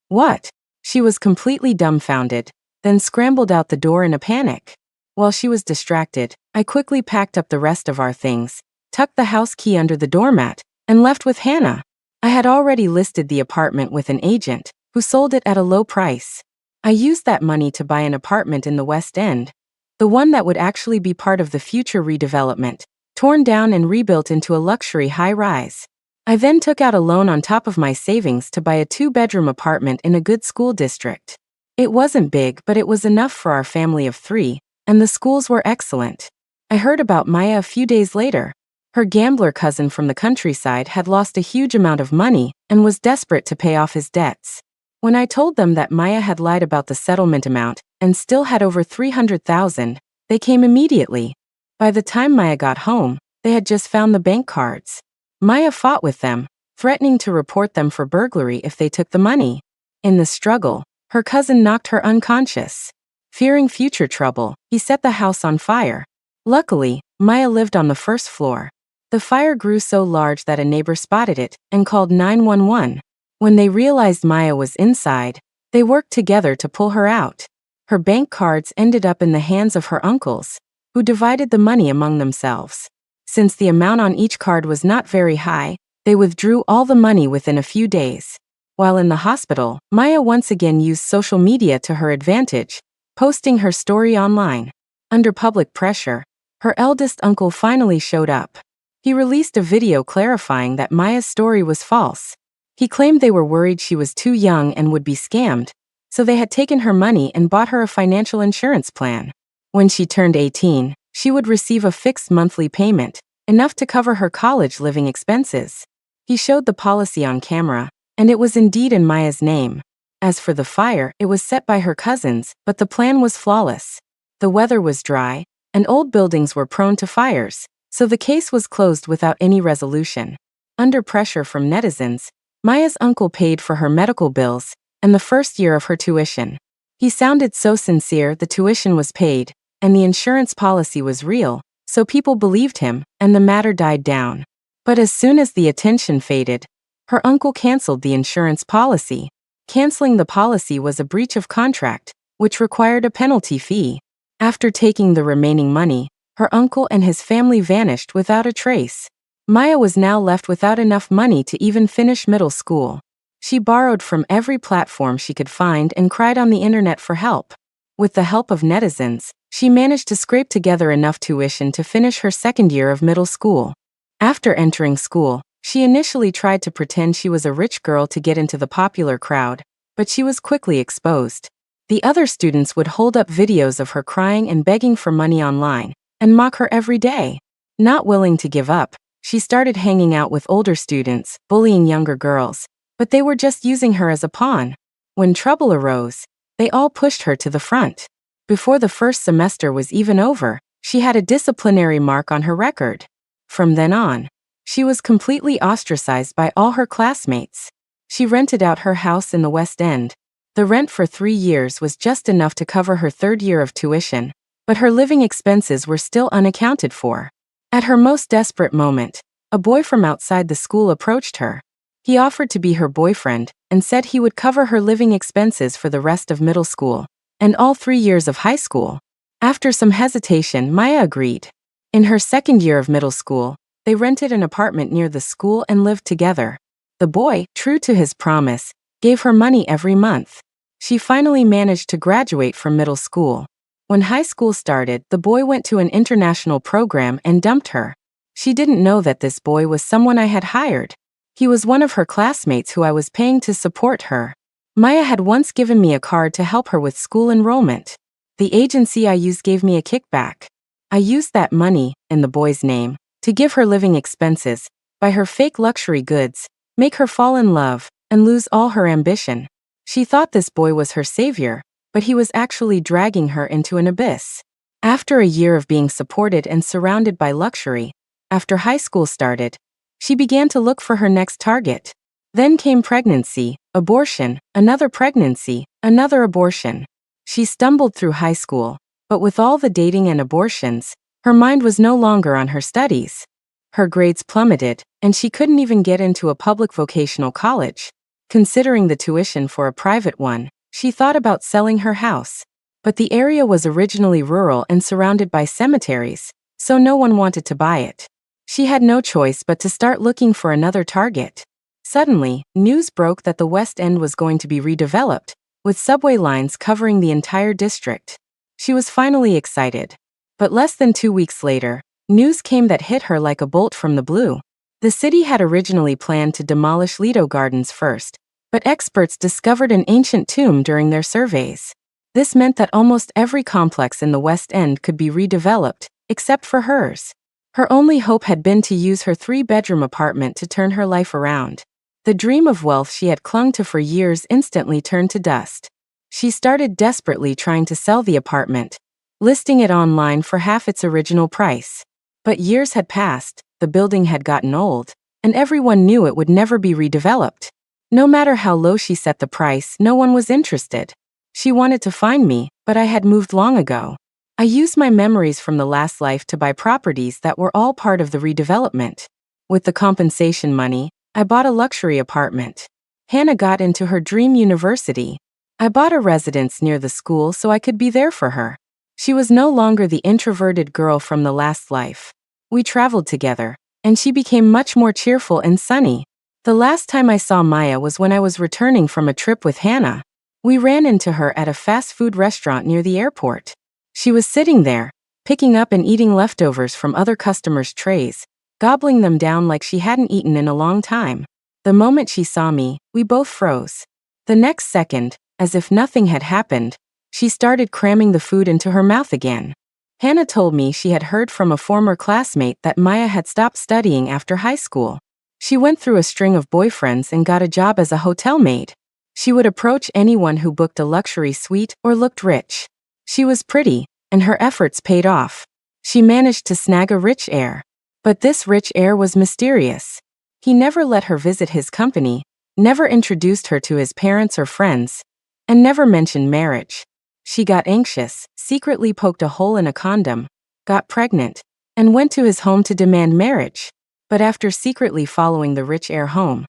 What? She was completely dumbfounded, then scrambled out the door in a panic. While she was distracted, I quickly packed up the rest of our things, tucked the house key under the doormat, and left with Hannah. I had already listed the apartment with an agent, who sold it at a low price. I used that money to buy an apartment in the West End, the one that would actually be part of the future redevelopment, torn down and rebuilt into a luxury high-rise. I then took out a loan on top of my savings to buy a 2-bedroom apartment in a good school district. It wasn't big, but it was enough for our family of 3, and the schools were excellent. I heard about Maya a few days later. Her gambler cousin from the countryside had lost a huge amount of money and was desperate to pay off his debts. When I told them that Maya had lied about the settlement amount and still had over $300,000, they came immediately. By the time Maya got home, they had just found the bank cards. Maya fought with them, threatening to report them for burglary if they took the money. In the struggle, her cousin knocked her unconscious. Fearing future trouble, he set the house on fire. Luckily, Maya lived on the first floor. The fire grew so large that a neighbor spotted it and called 911. When they realized Maya was inside, they worked together to pull her out. Her bank cards ended up in the hands of her uncles, who divided the money among themselves. Since the amount on each card was not very high, they withdrew all the money within a few days. While in the hospital, Maya once again used social media to her advantage, posting her story online. Under public pressure, her eldest uncle finally showed up. He released a video clarifying that Maya's story was false. He claimed they were worried she was too young and would be scammed, so they had taken her money and bought her a financial insurance plan. When she turned 18, she would receive a fixed monthly payment, enough to cover her college living expenses. He showed the policy on camera, and it was indeed in Maya's name. As for the fire, it was set by her cousins, but the plan was flawless. The weather was dry, and old buildings were prone to fires, So the case was closed without any resolution. Under pressure from netizens, Maya's uncle paid for her medical bills and the first year of her tuition. He sounded so sincere. The tuition was paid, and the insurance policy was real, so people believed him, and the matter died down. But as soon as the attention faded, her uncle canceled the insurance policy. Canceling the policy was a breach of contract, which required a penalty fee. After taking the remaining money, her uncle and his family vanished without a trace. Maya was now left without enough money to even finish middle school. She borrowed from every platform she could find and cried on the internet for help. With the help of netizens, she managed to scrape together enough tuition to finish her second year of middle school. After entering school, she initially tried to pretend she was a rich girl to get into the popular crowd, but she was quickly exposed. The other students would hold up videos of her crying and begging for money online, and mock her every day. Not willing to give up, she started hanging out with older students, bullying younger girls, but they were just using her as a pawn. When trouble arose, they all pushed her to the front. Before the first semester was even over, she had a disciplinary mark on her record. From then on, she was completely ostracized by all her classmates. She rented out her house in the West End. The rent for 3 years was just enough to cover her third year of tuition, but her living expenses were still unaccounted for. At her most desperate moment, a boy from outside the school approached her. He offered to be her boyfriend and said he would cover her living expenses for the rest of middle school and all 3 years of high school. After some hesitation, Maya agreed. In her second year of middle school, they rented an apartment near the school and lived together. The boy, true to his promise, gave her money every month. She finally managed to graduate from middle school. When high school started, the boy went to an international program and dumped her. She didn't know that this boy was someone I had hired. He was one of her classmates who I was paying to support her. Maya had once given me a card to help her with school enrollment. The agency I used gave me a kickback. I used that money, in the boy's name, to give her living expenses, buy her fake luxury goods, make her fall in love, and lose all her ambition. She thought this boy was her savior, but he was actually dragging her into an abyss. After a year of being supported and surrounded by luxury, after high school started, she began to look for her next target. Then came pregnancy, abortion, another pregnancy, another abortion. She stumbled through high school, but with all the dating and abortions, her mind was no longer on her studies. Her grades plummeted, and she couldn't even get into a public vocational college. Considering the tuition for a private one, she thought about selling her house. But the area was originally rural and surrounded by cemeteries, so no one wanted to buy it. She had no choice but to start looking for another target. Suddenly, news broke that the West End was going to be redeveloped, with subway lines covering the entire district. She was finally excited. But less than 2 weeks later, news came that hit her like a bolt from the blue. The city had originally planned to demolish Lido Gardens first, but experts discovered an ancient tomb during their surveys. This meant that almost every complex in the West End could be redeveloped, except for hers. Her only hope had been to use her 3-bedroom apartment to turn her life around. The dream of wealth she had clung to for years instantly turned to dust. She started desperately trying to sell the apartment, listing it online for half its original price. But years had passed, the building had gotten old, and everyone knew it would never be redeveloped. No matter how low she set the price, no one was interested. She wanted to find me, but I had moved long ago. I used my memories from the last life to buy properties that were all part of the redevelopment. With the compensation money, I bought a luxury apartment. Hannah got into her dream university. I bought a residence near the school so I could be there for her. She was no longer the introverted girl from the last life. We traveled together, and she became much more cheerful and sunny. The last time I saw Maya was when I was returning from a trip with Hannah. We ran into her at a fast food restaurant near the airport. She was sitting there, picking up and eating leftovers from other customers' trays, gobbling them down like she hadn't eaten in a long time. The moment she saw me, we both froze. The next second, as if nothing had happened, she started cramming the food into her mouth again. Hannah told me she had heard from a former classmate that Maya had stopped studying after high school. She went through a string of boyfriends and got a job as a hotel maid. She would approach anyone who booked a luxury suite or looked rich. She was pretty, and her efforts paid off. She managed to snag a rich heir. But this rich heir was mysterious. He never let her visit his company, never introduced her to his parents or friends, and never mentioned marriage. She got anxious, secretly poked a hole in a condom, got pregnant, and went to his home to demand marriage. But after secretly following the rich heir home,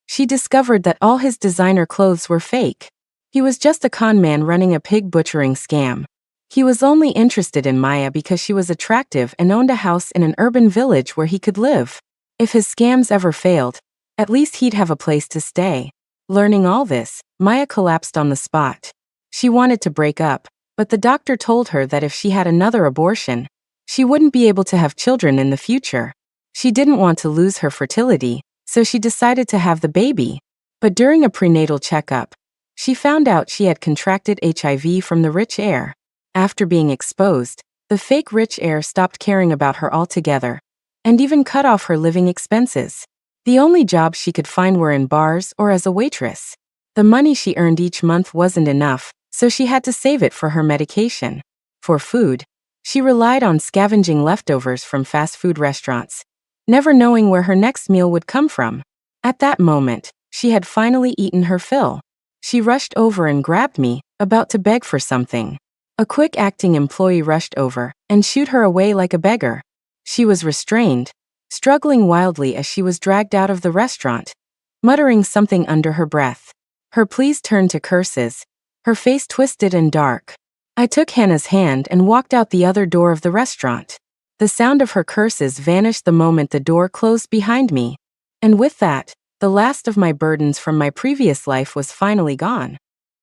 she discovered that all his designer clothes were fake. He was just a con man running a pig butchering scam. He was only interested in Maya because she was attractive and owned a house in an urban village where he could live. If his scams ever failed, at least he'd have a place to stay. Learning all this, Maya collapsed on the spot. She wanted to break up, but the doctor told her that if she had another abortion, she wouldn't be able to have children in the future. She didn't want to lose her fertility, so she decided to have the baby. But during a prenatal checkup, she found out she had contracted HIV from the rich heir. After being exposed, the fake rich heir stopped caring about her altogether, and even cut off her living expenses. The only jobs she could find were in bars or as a waitress. The money she earned each month wasn't enough, so she had to save it for her medication. For food, she relied on scavenging leftovers from fast food restaurants, never knowing where her next meal would come from. At that moment, she had finally eaten her fill. She rushed over and grabbed me, about to beg for something. A quick-acting employee rushed over and shooed her away like a beggar. She was restrained, struggling wildly as she was dragged out of the restaurant, muttering something under her breath. Her pleas turned to curses, her face twisted and dark. I took Hannah's hand and walked out the other door of the restaurant. The sound of her curses vanished the moment the door closed behind me. And with that, the last of my burdens from my previous life was finally gone.